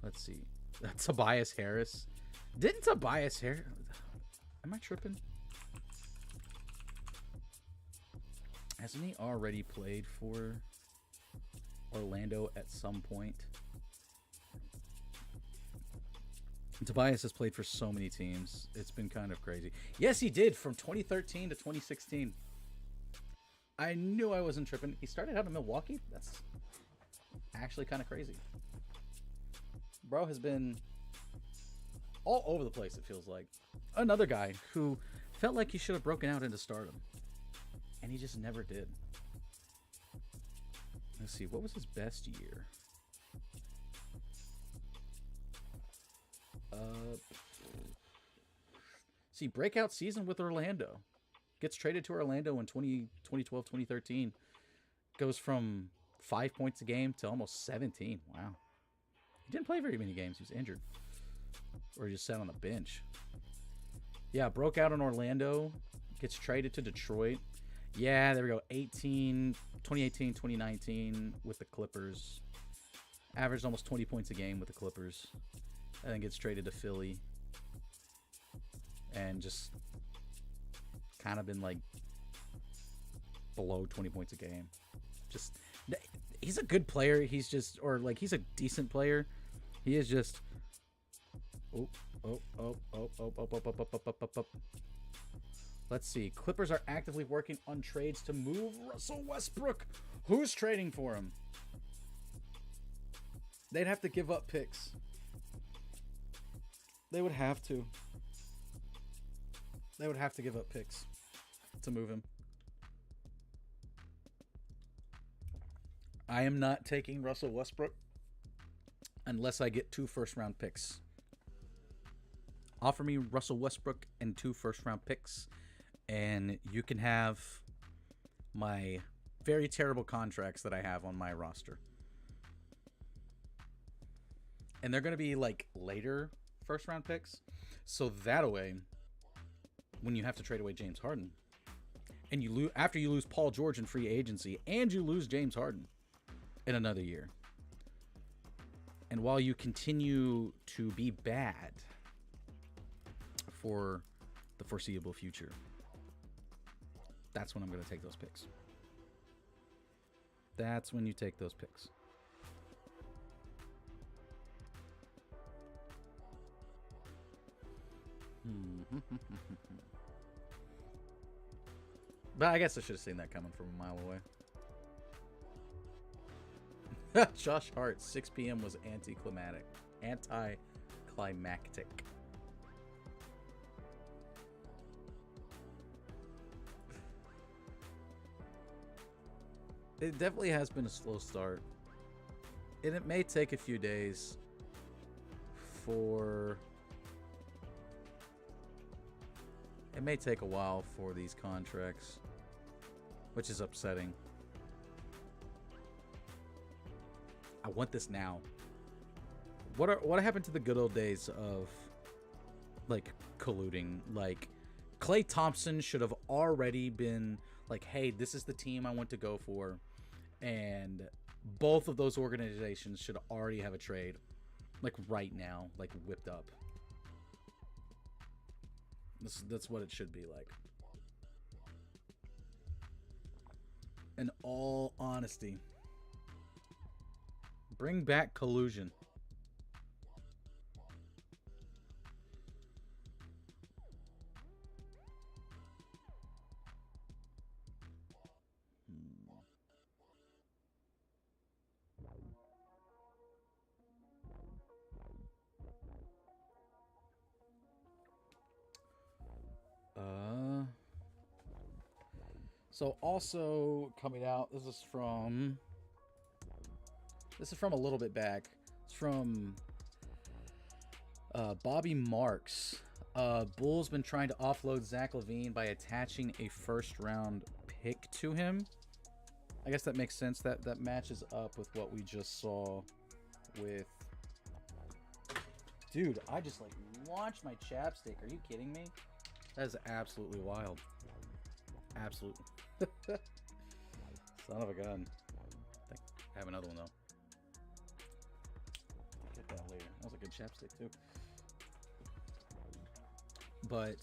Speaker 1: Let's see. Tobias Harris. Didn't Tobias Harris... Am I tripping? Hasn't he already played for Orlando at some point? Tobias has played for so many teams. It's been kind of crazy. Yes, he did, from 2013 to 2016. I knew I wasn't tripping. He started out in Milwaukee? That's actually kind of crazy. Bro has been all over the place, it feels like. Another guy who felt like he should have broken out into stardom. And he just never did. Let's see, what was his best year? See, breakout season with Orlando. Gets traded to Orlando in 2012, 2013. Goes from 5 points a game to almost 17. Wow. He didn't play very many games. He was injured. Or he just sat on the bench. Yeah, broke out in Orlando. Gets traded to Detroit. Yeah, there we go. 2018, 2019 with the Clippers. Averaged almost 20 points a game with the Clippers. And then gets traded to Philly. And just kind of been like below 20 points a game. Just, he's a good player. He's just, or like he's a decent player. He is just, Let's see. Clippers are actively working on trades to move Russell Westbrook. Who's trading for him? They'd have to give up picks. They would have to. They would have to give up picks to move him. I am not taking Russell Westbrook unless I get 2 first-round picks. Offer me Russell Westbrook and 2 first-round picks, and you can have my very terrible contracts that I have on my roster. And they're going to be like later first-round picks. So that way, when you have to trade away James Harden, and you after you lose Paul George in free agency, and you lose James Harden in another year, and while you continue to be bad for the foreseeable future, that's when I'm going to take those picks. That's when you take those picks. But I guess I should have seen that coming from a mile away. Josh Hart, 6 p.m. was anticlimactic. It definitely has been a slow start. And it may take a few days for... It may take a while for these contracts, which is upsetting. I want this now. What happened to the good old days of like colluding? Like Klay Thompson should have already been like, hey, this is the team I want to go for, and both of those organizations should already have a trade like right now, like whipped up. That's what it should be like. In all honesty. Bring back collusion. So also coming out, this is from a little bit back. It's from Bobby Marks. Bulls been trying to offload Zach LaVine by attaching a first-round pick to him. I guess that makes sense. That matches up with what we just saw with... Dude, I just like launched my chapstick. Are you kidding me? That is absolutely wild. Absolutely. Son of a gun. I have another one though. Get that later. That was a good chapstick too. But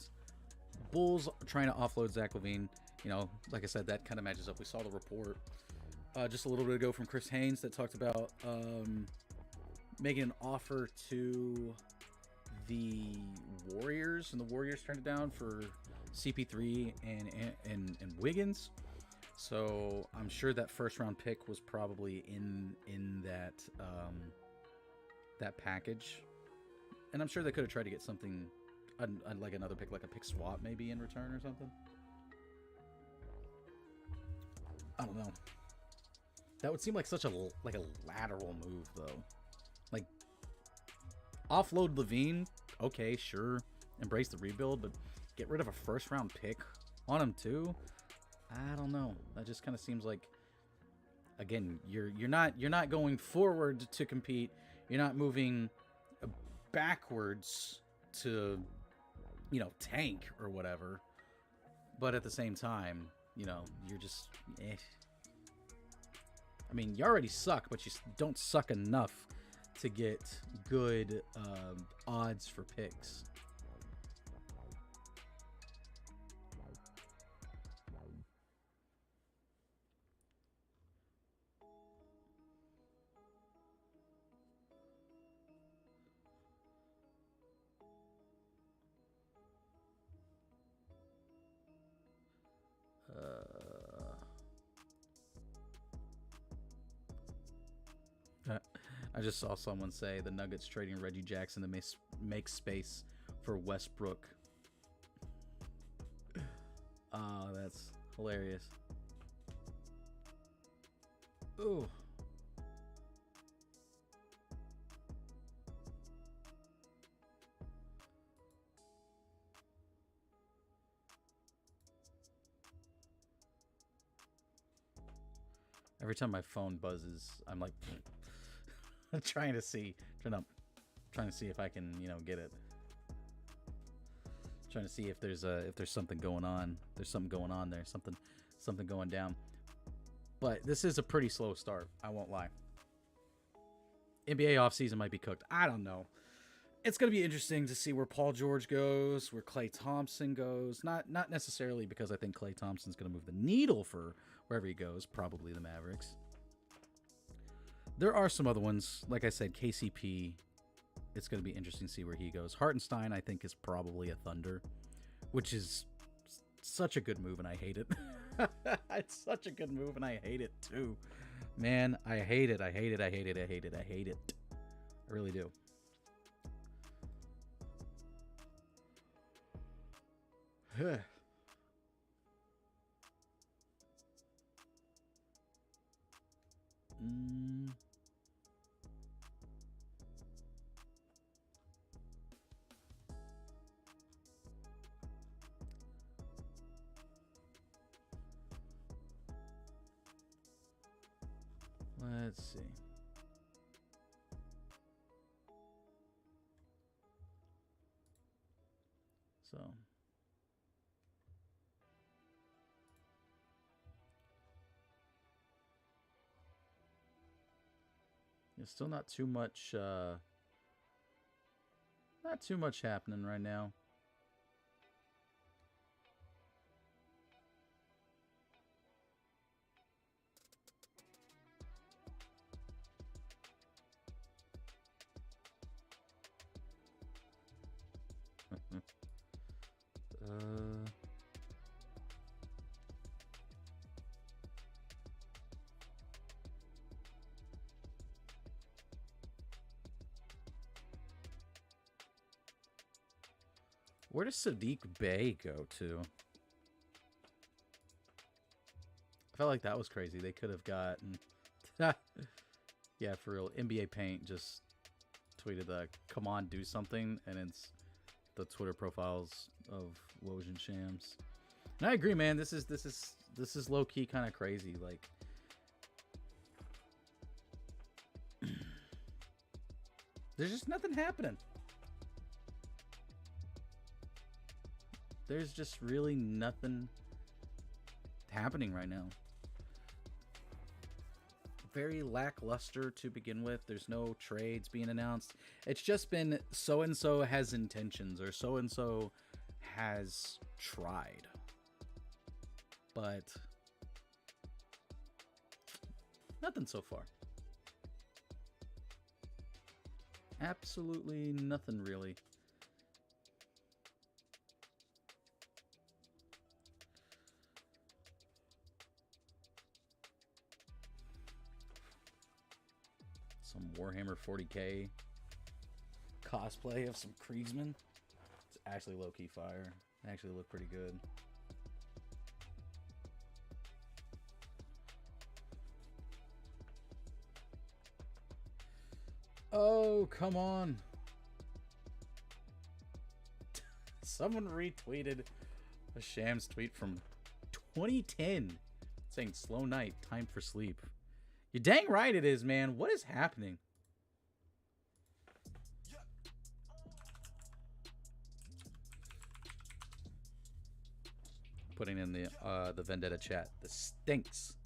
Speaker 1: Bulls trying to offload Zach LaVine. You know, like I said, that kind of matches up. We saw the report just a little bit ago from Chris Haynes that talked about making an offer to the Warriors, and the Warriors turned it down for CP3 and Wiggins. So I'm sure that first round pick was probably in that that package, and I'm sure they could have tried to get something like another pick, like a pick swap maybe in return or something. I don't know. That would seem like such a lateral move though. Like offload Levine, okay, sure, embrace the rebuild, but get rid of a first round pick on him too. I don't know. That just kind of seems like, again, you're not going forward to compete. You're not moving backwards to, you know, tank or whatever. But at the same time, you know, you're just eh. I mean, you already suck, but you don't suck enough to get good odds for picks. I just saw someone say the Nuggets trading Reggie Jackson to make space for Westbrook. Oh, that's hilarious. Ooh. Every time my phone buzzes, I'm like I'm trying to see if I can, you know, get it. Trying to see if there's something going on. There's something going on there. Something going down. But this is a pretty slow start, I won't lie. NBA offseason might be cooked. I don't know. It's going to be interesting to see where Paul George goes, where Klay Thompson goes. Not necessarily because I think Klay Thompson's going to move the needle for wherever he goes, probably the Mavericks. There are some other ones. Like I said, KCP, it's going to be interesting to see where he goes. Hartenstein, I think, is probably a Thunder, which is such a good move, and I hate it. It's such a good move, and I hate it, too. Man, I hate it. I hate it. I hate it. I hate it. I hate it. I really do. Let's see. So. There's still not too much happening right now. Where does Sadiq Bey go to? I felt like that was crazy. They could have gotten... Yeah, for real. NBA Paint just tweeted the "Come on, do something," and it's the Twitter profiles of Woj and Shams. And I agree, man. This is low key kind of crazy. Like, there's just nothing happening. There's just really nothing happening right now. Very lackluster to begin with. There's no trades being announced. It's just been so-and-so has intentions or so-and-so has tried. But nothing so far. Absolutely nothing really. Some Warhammer 40k cosplay of some Kriegsmen. It's actually low-key fire. They actually look pretty good. Oh, come on. Someone retweeted a Shams tweet from 2010 saying slow night, time for sleep. You're dang right it is, man. What is happening? Putting in the Vendetta chat. The stinks.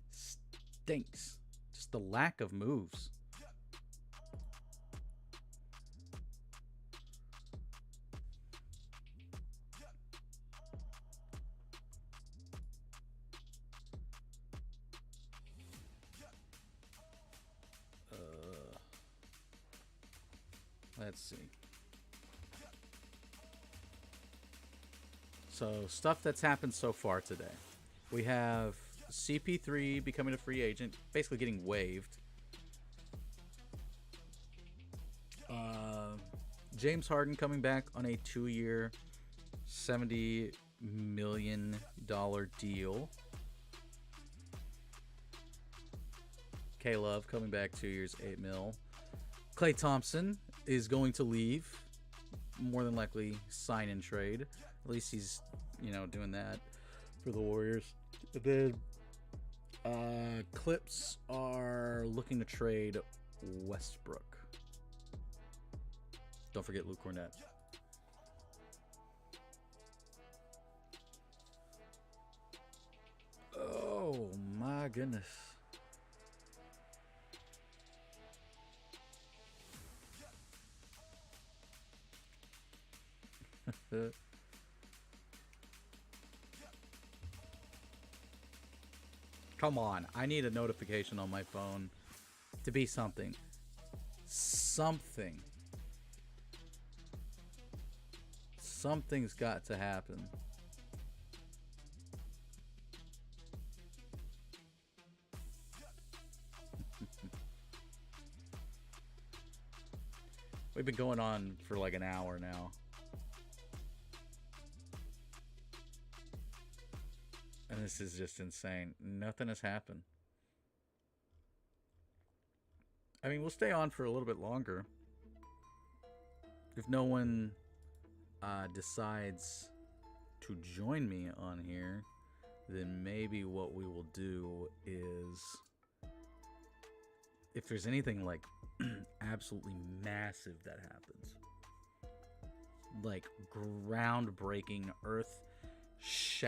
Speaker 1: Stinks. Just the lack of moves. Let's see. So, stuff that's happened so far today. We have CP3 becoming a free agent, basically getting waived. James Harden coming back on a 2-year, $70 million deal. K-Love coming back 2 years, $8 million. Klay Thompson is going to leave, more than likely sign and trade. At least he's, you know, doing that for the Warriors. And then Clips are looking to trade Westbrook. Don't forget Luke Cornett. Oh my goodness. Come on, I need a notification on my phone to be something. Something. Something's got to happen. We've been going on for like an hour now. And this is just insane. Nothing has happened. I mean, we'll stay on for a little bit longer. If no one decides to join me on here, then maybe what we will do is, if there's anything like absolutely massive that happens, like groundbreaking, earth-shattering,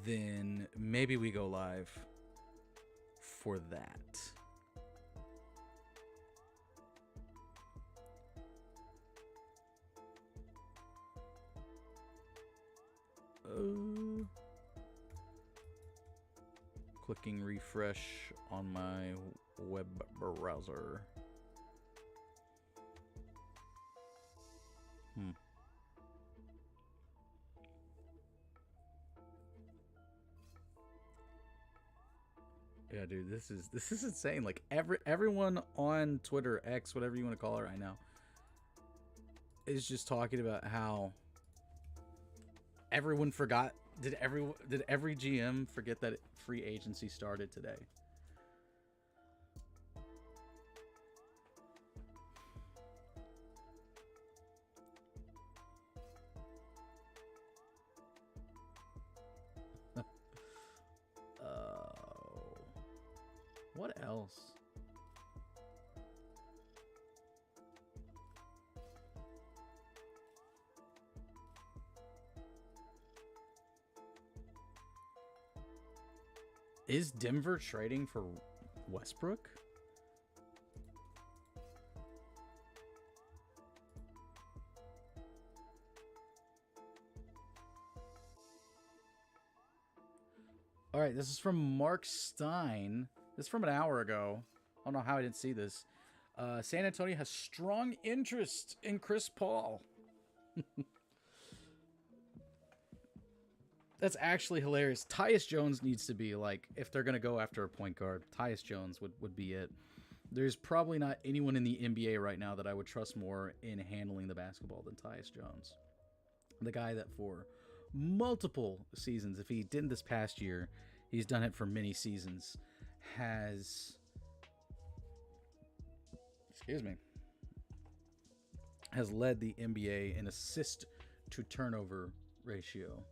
Speaker 1: then maybe we go live for that. Clicking refresh on my web browser. Yeah, dude, this is insane. Like everyone on Twitter, X, whatever you want to call it right now, is just talking about how everyone forgot. Did every GM forget that free agency started today? What else? Is Denver trading for Westbrook? All right, this is from Mark Stein. This is from an hour ago. I don't know how I didn't see this. San Antonio has strong interest in Chris Paul. That's actually hilarious. Tyus Jones needs to be like, if they're gonna go after a point guard, Tyus Jones would be it. There's probably not anyone in the NBA right now that I would trust more in handling the basketball than Tyus Jones. The guy that for multiple seasons, if he didn't this past year, he's done it for many seasons, has led the NBA in assist to turnover ratio.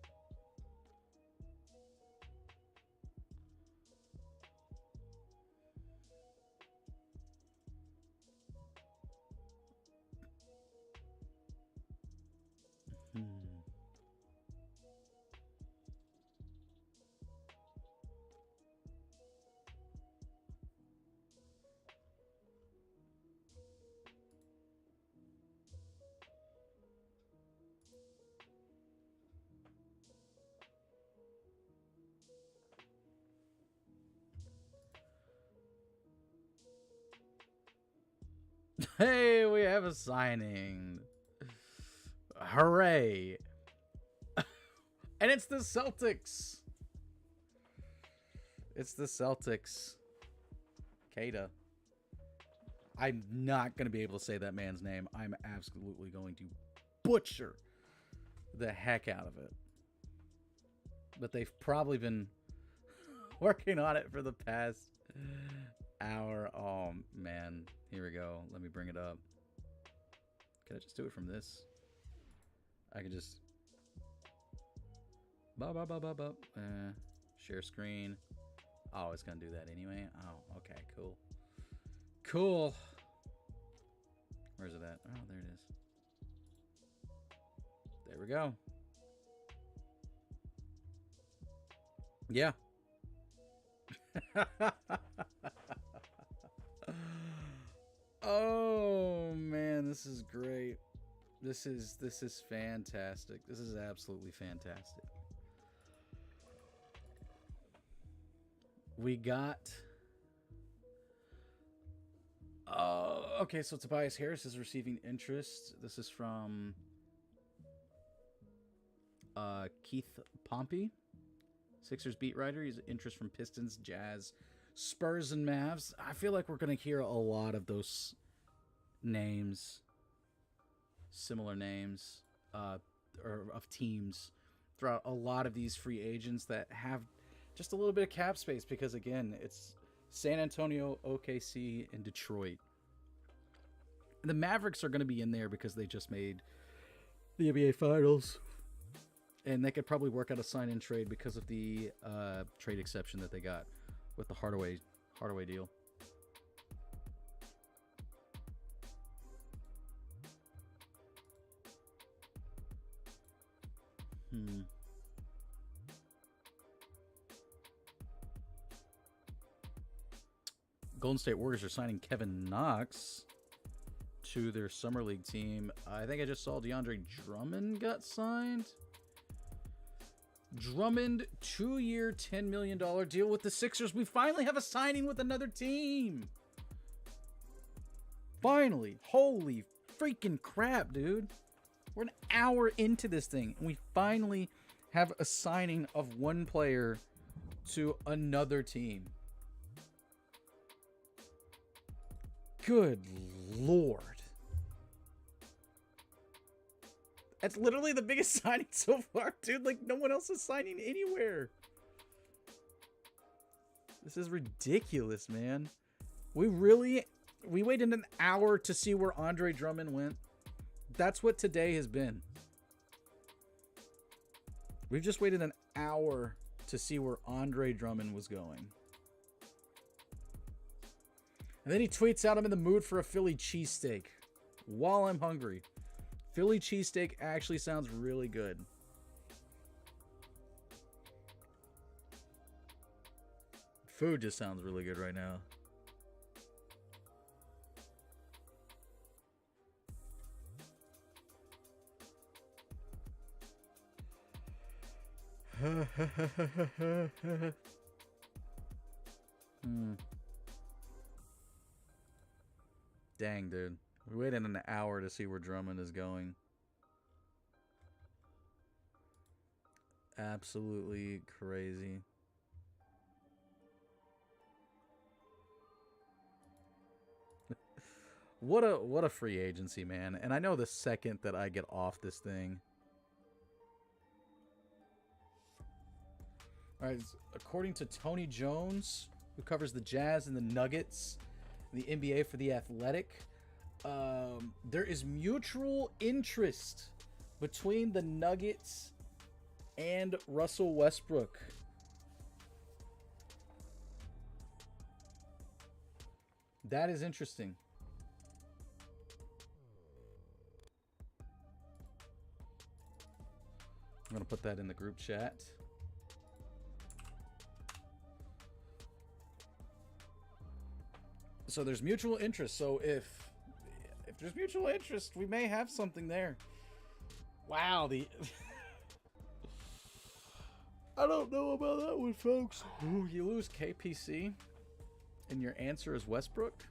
Speaker 1: Hey, we have a signing. Hooray. And it's the Celtics. It's the Celtics. Keita. I'm not going to be able to say that man's name. I'm absolutely going to butcher the heck out of it. But they've probably been working on it for the past hour. Oh, man. Here we go. Let me bring it up. Can I just do it from this? I can just... share screen. Oh, it's going to do that anyway. Oh, okay. Cool. Cool. Where's it at? Oh, there it is. There we go. Yeah. Oh man, this is great. This is fantastic. This is absolutely fantastic. We got okay, so Tobias Harris is receiving interest. This is from Keith Pompey, Sixers beat writer. He's interest from Pistons, Jazz, Spurs, and Mavs. I feel like we're going to hear a lot of those names, similar names, or of teams throughout a lot of these free agents that have just a little bit of cap space because, again, it's San Antonio, OKC, and Detroit. The Mavericks are going to be in there because they just made the NBA Finals. And they could probably work out a sign-in trade because of the trade exception that they got with the Hardaway deal. Golden State Warriors are signing Kevin Knox to their Summer League team. I think I just saw DeAndre Drummond got signed. Drummond, 2-year, $10 million deal with the Sixers. We finally have a signing with another team. Finally. Holy freaking crap, dude. We're an hour into this thing, and we finally have a signing of one player to another team. Good Lord. That's literally the biggest signing so far, dude. Like, no one else is signing anywhere. This is ridiculous, man. We waited an hour to see where Andre Drummond went. That's what today has been. We've just waited an hour to see where Andre Drummond was going. And then he tweets out, I'm in the mood for a Philly cheesesteak while I'm hungry. Philly cheesesteak actually sounds really good. Food just sounds really good right now. Dang, dude. We waited an hour to see where Drummond is going. Absolutely crazy. What a free agency, man. And I know the second that I get off this thing. All right, according to Tony Jones, who covers the Jazz and the Nuggets, the NBA for The Athletic, there is mutual interest between the Nuggets and Russell Westbrook. That is interesting. I'm going to put that in the group chat. So there's mutual interest. So if there's mutual interest, we may have something there. Wow, I don't know about that one, folks. Ooh, you lose KPC and your answer is Westbrook?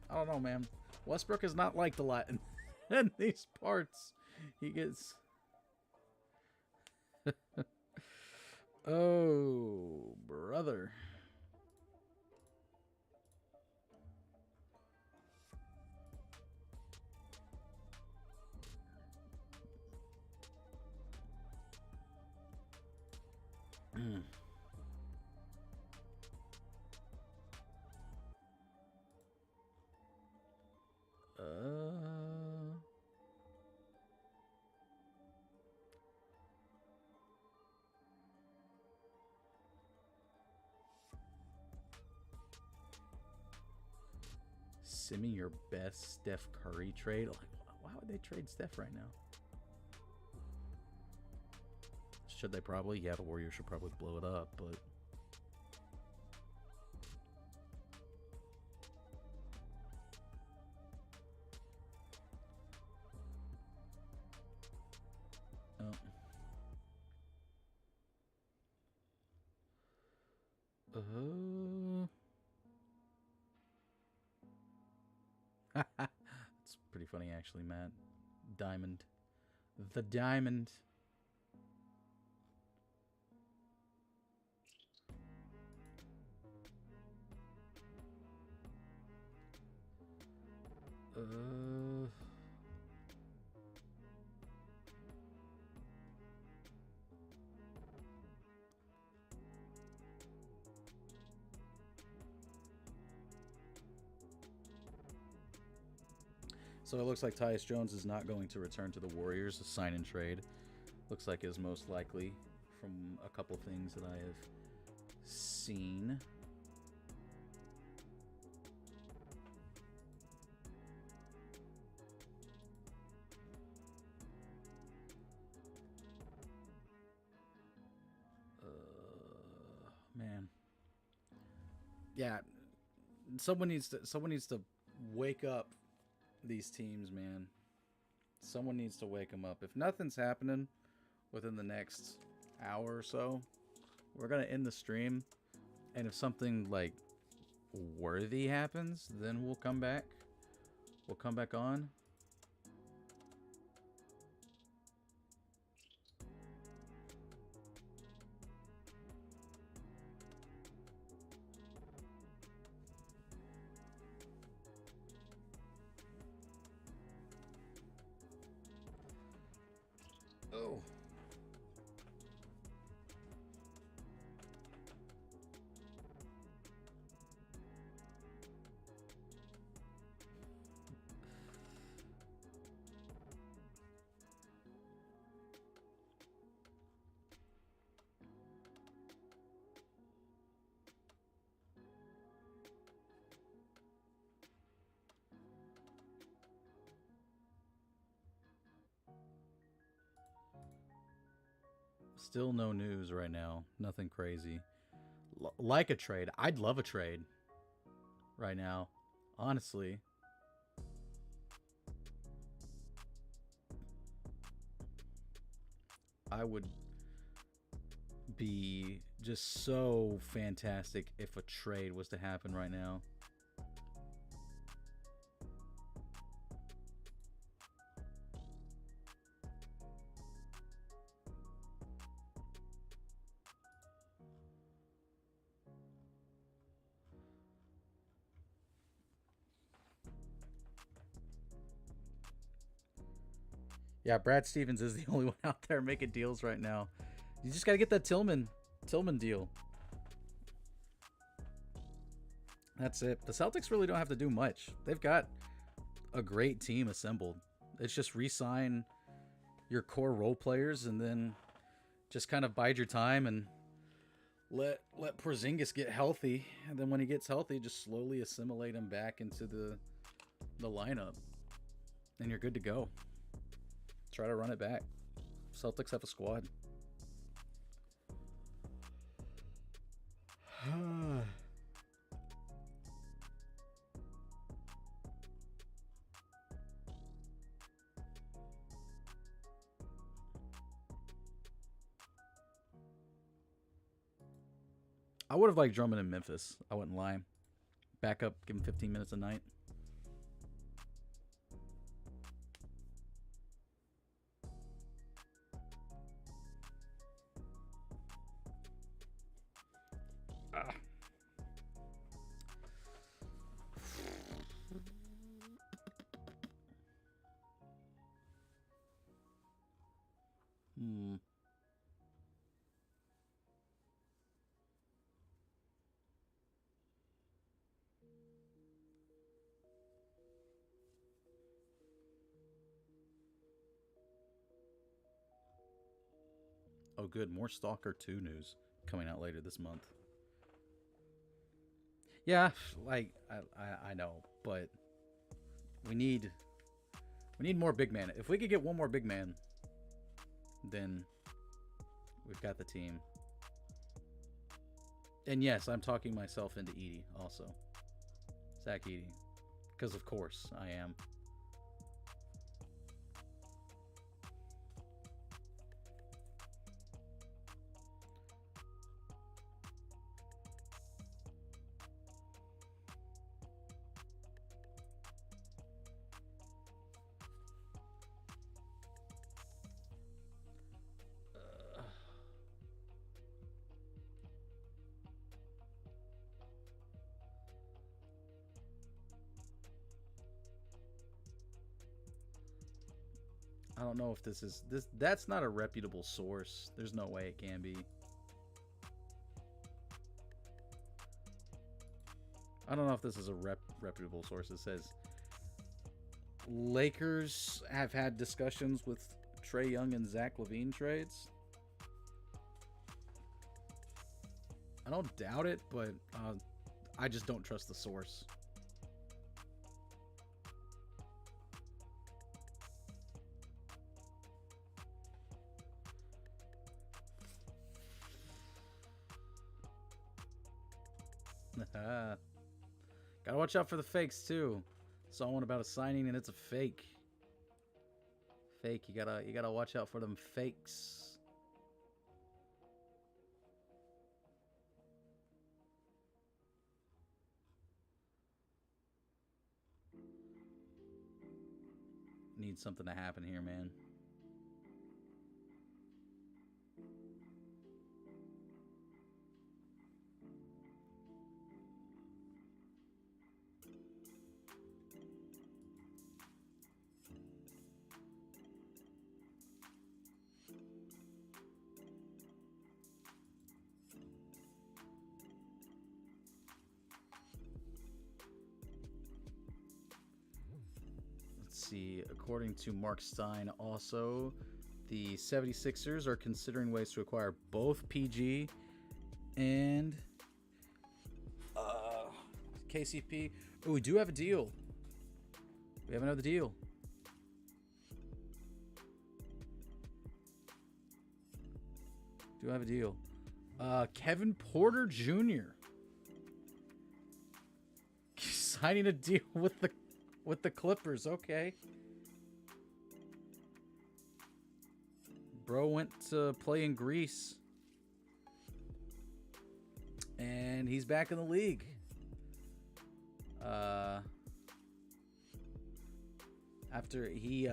Speaker 1: I don't know, man. Westbrook is not liked a lot in these parts. He gets... Oh, brother. Send me your best Steph Curry trade. Like, why would they trade Steph right now? Should they probably? Yeah, the Warriors should probably blow it up, but... It's pretty funny, actually, Matt. Diamond. The diamond. So it looks like Tyus Jones is not going to return to the Warriors. A sign and trade looks like is most likely from a couple things that I have seen. Man. Yeah, someone needs to wake up these teams, man. Someone needs to wake them up. If nothing's happening within the next hour or so, we're gonna end the stream, and if something like worthy happens, then we'll come back on. Oh. Still no news right now. Nothing crazy. Like a trade. I'd love a trade right now. Honestly. I would be just so fantastic if a trade was to happen right now. Yeah, Brad Stevens is the only one out there making deals right now. You just got to get that Tillman deal. That's it. The Celtics really don't have to do much. They've got a great team assembled. It's just re-sign your core role players and then just kind of bide your time and let Porzingis get healthy. And then when he gets healthy, just slowly assimilate him back into the lineup. And you're good to go. Try to run it back. Celtics have a squad. I would have liked Drummond in Memphis. I wouldn't lie. Back up, give him 15 minutes a night. Ah. Oh, good. More Stalker 2 news coming out later this month. Yeah, like I know, but we need more big man. If we could get one more big man, then we've got the team. And yes, I'm talking myself into Edey also. Zach Edey. Because of course I am. I don't know if that's not a reputable source. There's no way it can be. I don't know if this is a reputable source. It says Lakers have had discussions with Trae Young and Zach LaVine trades. I don't doubt it, but I just don't trust the source. Gotta watch out for the fakes too. Saw one about a signing and it's a fake. Fake. You gotta watch out for them fakes. Need something to happen here, man. See, according to Mark Stein, also, the 76ers are considering ways to acquire both PG and KCP. Oh, we do have a deal. We have another deal. Do have a deal. Kevin Porter Jr. signing a deal with the Clippers. Okay. Bro went to play in Greece. And he's back in the league. After he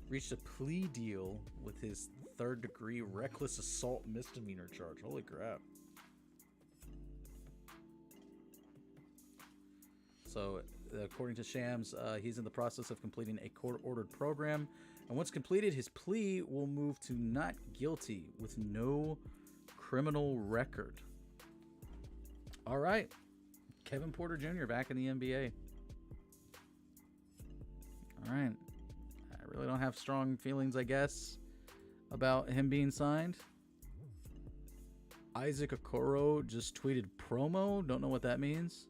Speaker 1: reached a plea deal with his third-degree reckless assault misdemeanor charge. Holy crap. So, according to Shams, he's in the process of completing a court-ordered program And once completed, his plea will move to not guilty with no criminal record. All right. Kevin Porter Jr. back in the NBA. All right. I really don't have strong feelings, I guess, about him being signed. Isaac Okoro just tweeted promo. Don't know what that means.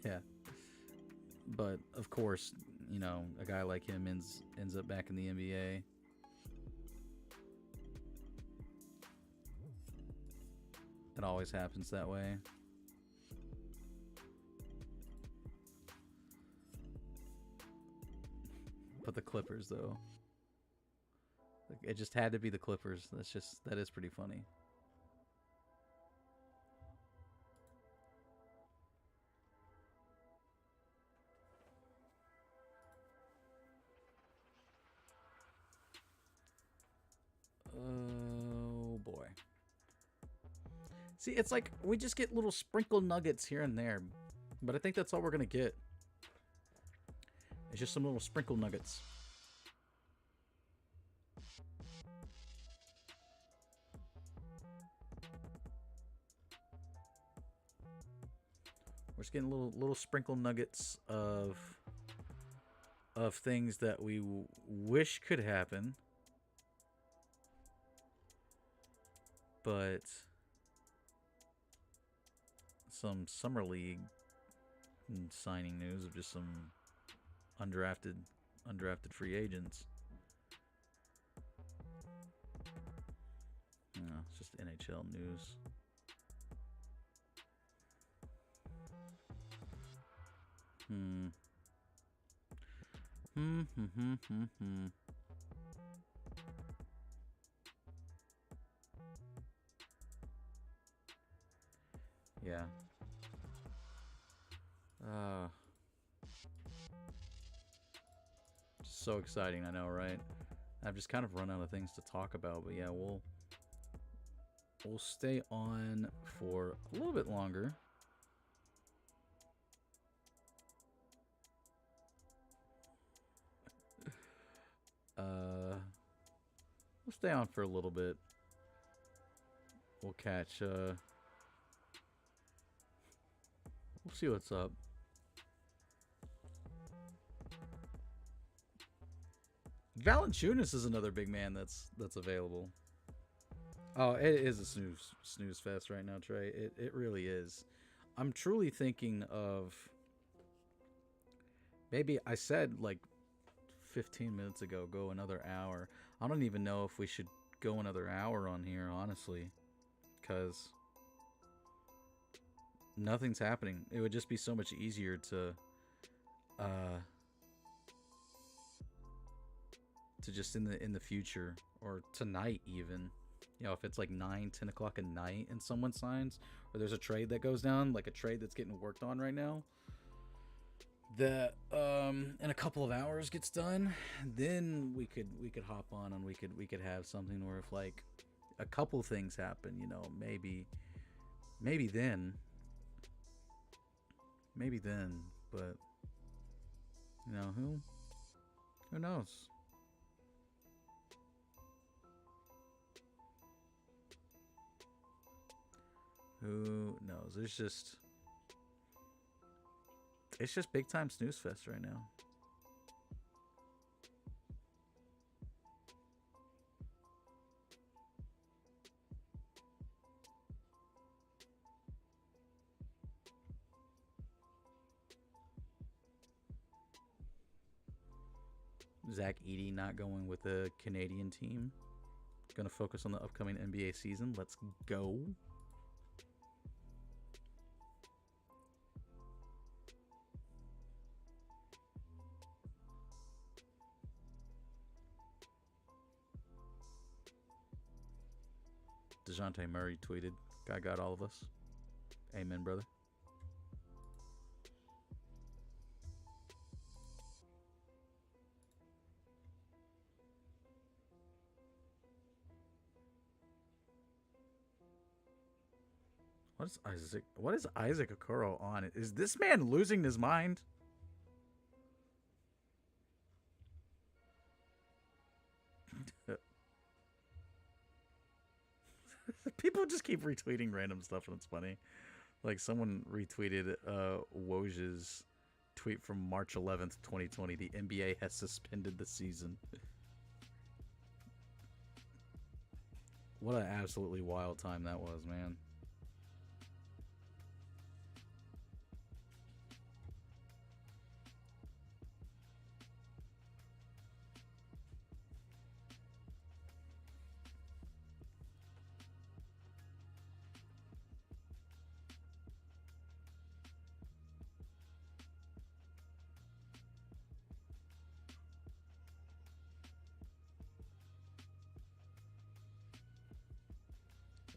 Speaker 1: Yeah. But, of course, you know, a guy like him ends up back in the NBA. It always happens that way. But the Clippers, though. It just had to be the Clippers. That is pretty funny. Oh boy. See, it's like we just get little sprinkle nuggets here and there. But I think that's all we're going to get. It's just some little sprinkle nuggets. We're just getting little sprinkle nuggets of things that we wish could happen, but some summer league signing news of just some undrafted free agents. No, it's just NHL news. Yeah. So exciting, I know, right? I've just kind of run out of things to talk about, but yeah, we'll stay on for a little bit longer. We'll stay on for a little bit. We'll catch, we'll see what's up. Valanciunas is another big man that's available. Oh, it is a snooze fest right now, Trey. It really is. I'm truly thinking of, maybe I said like 15 minutes ago, go another hour. I don't even know if we should go another hour on here, honestly, because nothing's happening. It would just be so much easier to just in the future, or tonight even, you know, if it's like 9-10 o'clock at night and someone signs, or there's a trade that goes down, like a trade that's getting worked on right now, that in a couple of hours gets done, then we could hop on and we could have something where if like a couple things happen, you know, maybe then, but you know, who knows? Who knows? It's just big time snooze fest right now. Zach Edey not going with the Canadian team. Gonna focus on the upcoming NBA season. Let's go. DeJounte Murray tweeted, "God got all of us." Amen, brother. What is Isaac Okoro on? Is this man losing his mind? People just keep retweeting random stuff and it's funny. Like someone retweeted Woj's tweet from March 11th, 2020. The NBA has suspended the season. What an absolutely wild time that was, man.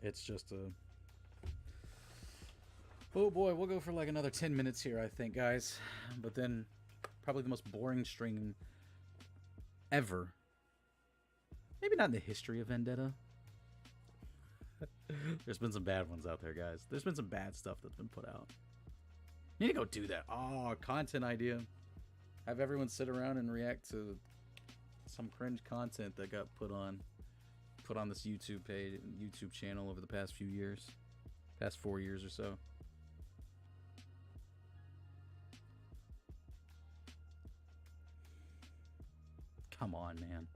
Speaker 1: It's just a... Oh boy, we'll go for like another 10 minutes here, I think, guys. But then, probably the most boring stream ever. Maybe not in the history of Vendetta. There's been some bad ones out there, guys. There's been some bad stuff that's been put out. You need to go do that. Oh, content idea. Have everyone sit around and react to some cringe content that got put on this YouTube channel over the past few years, past 4 years or so. Come on, man.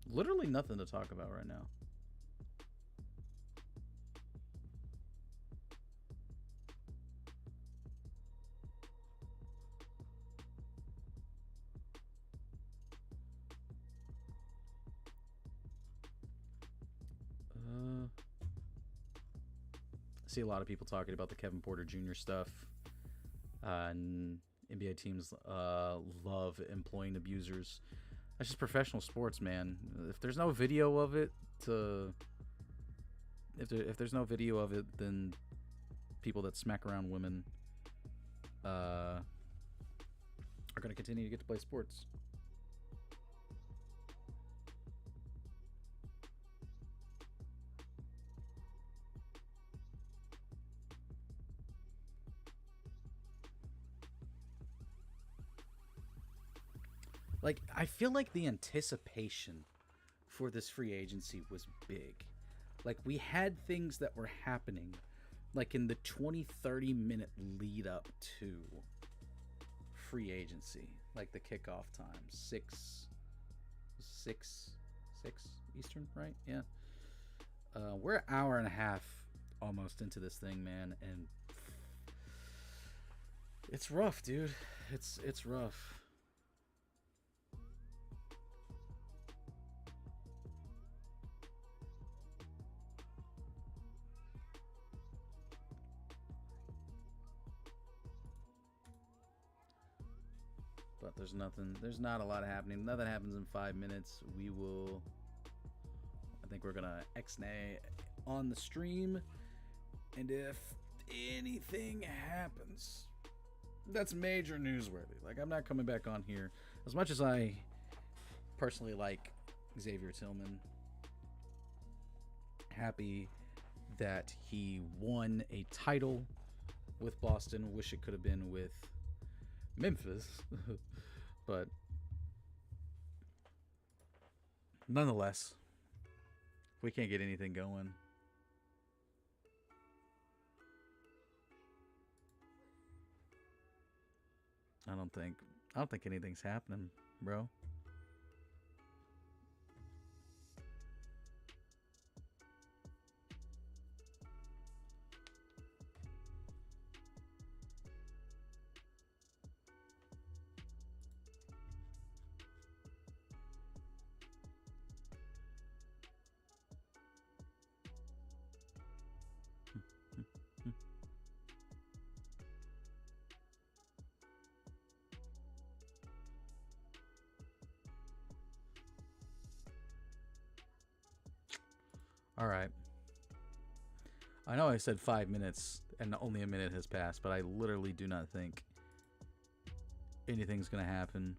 Speaker 1: Literally nothing to talk about right now. I see a lot of people talking about the Kevin Porter Jr. stuff. And NBA teams love employing abusers. That's just professional sports, man. If there's no video of it, if there's no video of it, then people that smack around women are going to continue to get to play sports. Like, I feel like the anticipation for this free agency was big. Like, we had things that were happening, like in the 20-30 minute lead up to free agency, like the kickoff time, 6 Eastern, right? Yeah. We're an hour and a half almost into this thing, man, and it's rough, dude. It's rough. But there's not a lot happening. Nothing happens in 5 minutes. I think we're gonna X-nay on the stream, and if anything happens that's major newsworthy, like, I'm not coming back on here. As much as I personally like Xavier Tillman, happy that he won a title with Boston. Wish it could have been with Memphis. But nonetheless, we can't get anything going. I don't think anything's happening, bro. All right. I know I said 5 minutes and only a minute has passed, but I literally do not think anything's going to happen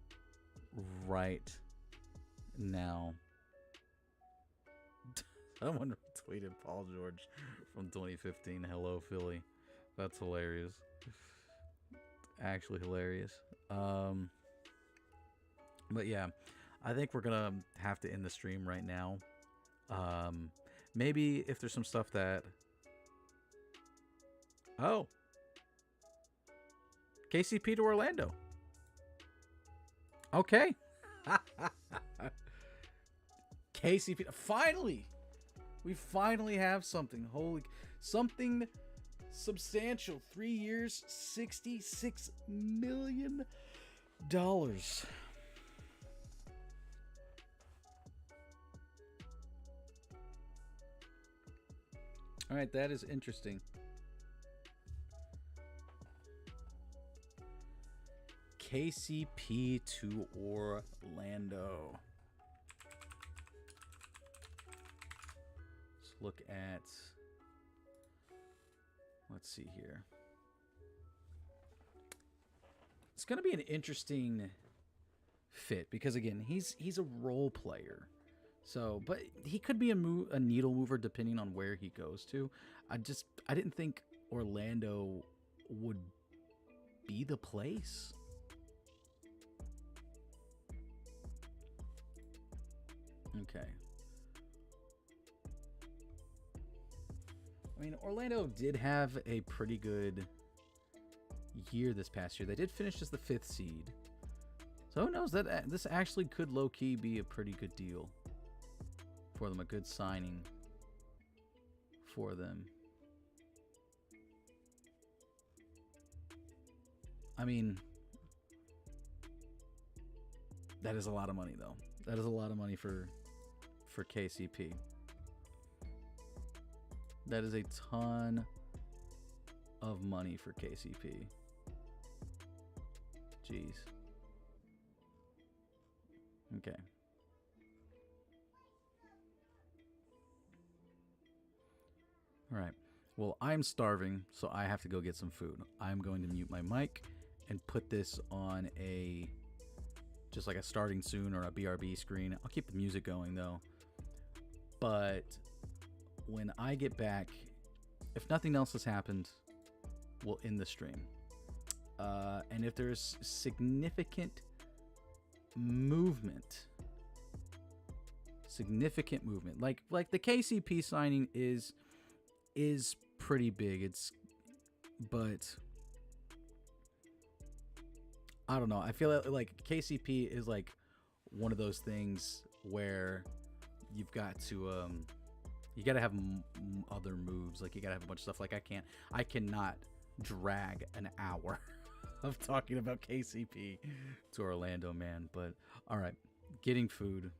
Speaker 1: right now. Someone retweeted Paul George from 2015. Hello, Philly. That's hilarious. Actually hilarious. But yeah, I think we're gonna have to end the stream right now. Maybe if there's some stuff that... Oh. KCP to Orlando. Okay. KCP. Finally. We finally have something. Holy... Something substantial. 3 years, $66 million. All right, that is interesting. KCP to Orlando. Let's look at... Let's see here. It's going to be an interesting fit because, again, he's a role player. So, but he could be a needle mover depending on where he goes to. I didn't think Orlando would be the place. Okay. I mean, Orlando did have a pretty good year this past year. They did finish as the 5th seed. So who knows, that this actually could low-key be a pretty good deal for them, a good signing for them. I mean, that is a lot of money, though. That is a lot of money for KCP. That is a ton of money for KCP. Jeez. Okay. All right. Well, I'm starving, so I have to go get some food. I'm going to mute my mic and put this on just like a starting soon or a BRB screen. I'll keep the music going though. But when I get back, if nothing else has happened, we'll end the stream. And if there's significant movement, like the KCP signing is pretty big. But I don't know. I feel like KCP is like one of those things where you've got to you got to have other moves. Like you got to have a bunch of stuff. Like I cannot drag an hour of talking about KCP to Orlando, man. But all right, getting food,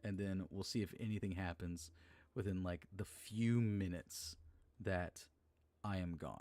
Speaker 1: and then we'll see if anything happens within like the few minutes that I am gone.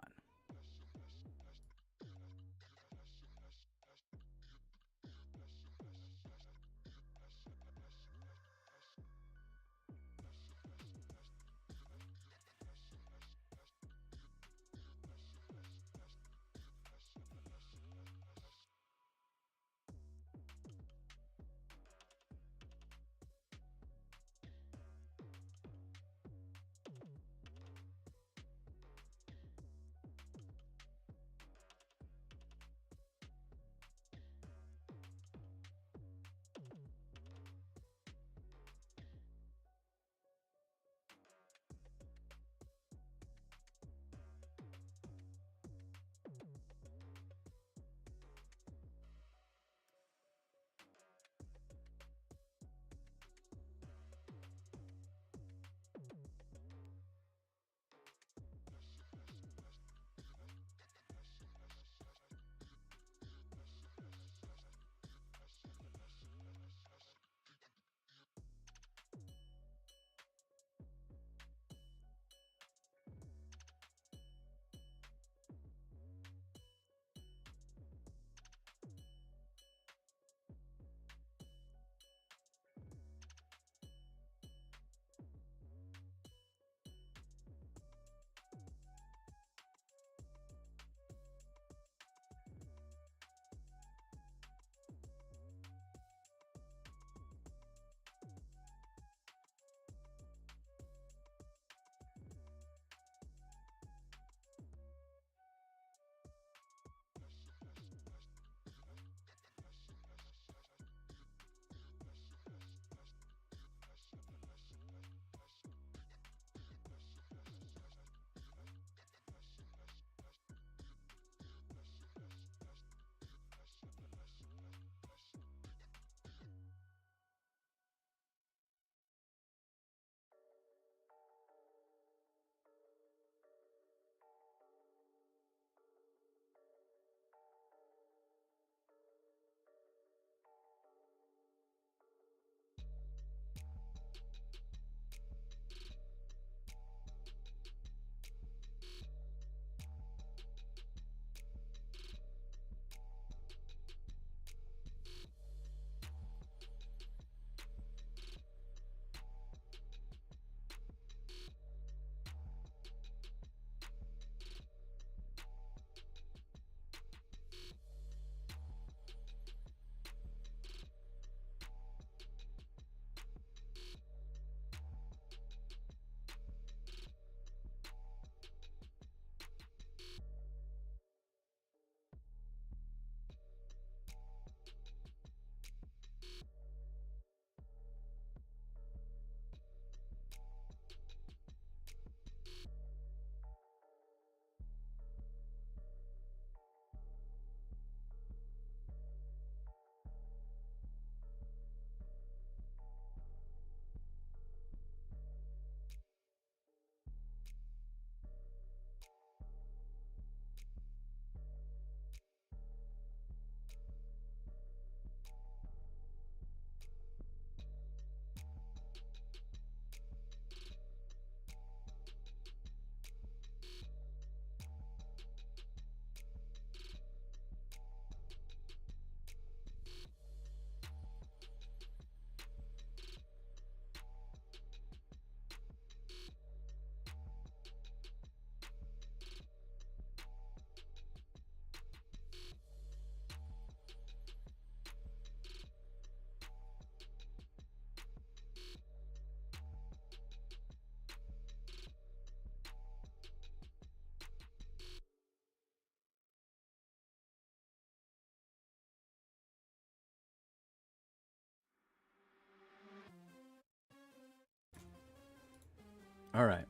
Speaker 1: All right.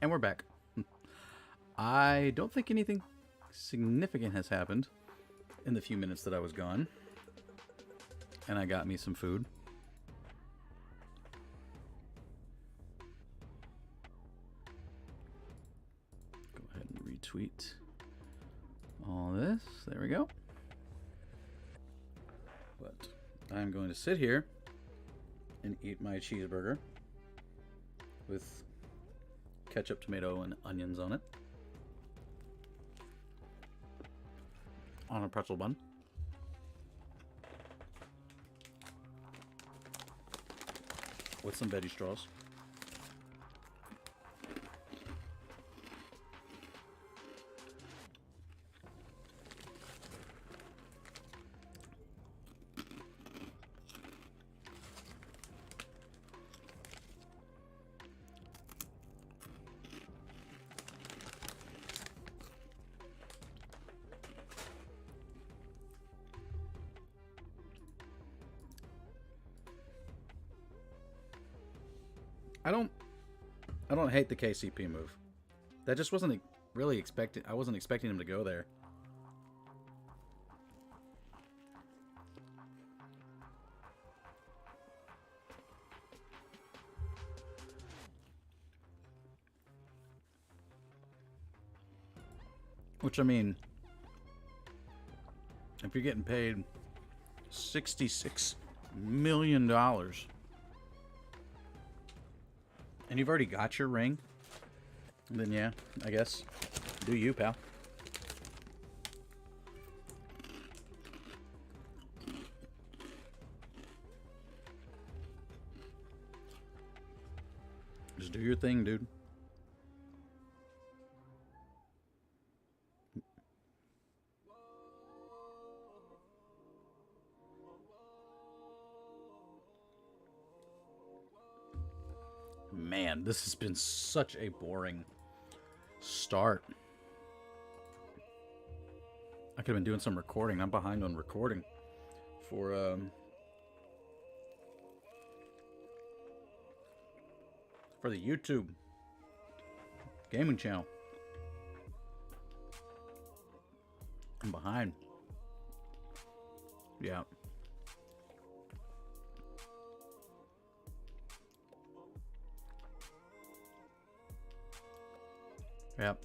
Speaker 1: And we're back. I don't think anything significant has happened in the few minutes that I was gone. And I got me some food. Go ahead and retweet all this. There we go. But I'm going to sit here and eat my cheeseburger with ketchup, tomato, and onions on it. On a pretzel bun. With some veggie straws. I don't hate the KCP move. That just wasn't really expected. I wasn't expecting him to go there. Which, I mean, if you're getting paid $66 million and you've already got your ring, then yeah, I guess. Do you, pal. Just do your thing, dude. Man, this has been such a boring start. I could have been doing some recording. I'm behind on recording for the YouTube gaming channel. I'm behind. Yeah. Yep.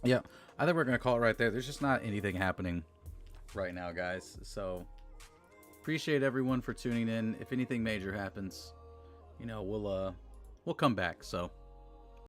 Speaker 1: Yeah, I think we're going to call it right there. There's just not anything happening right now, guys. So, appreciate everyone for tuning in. If anything major happens, you know, we'll come back. So,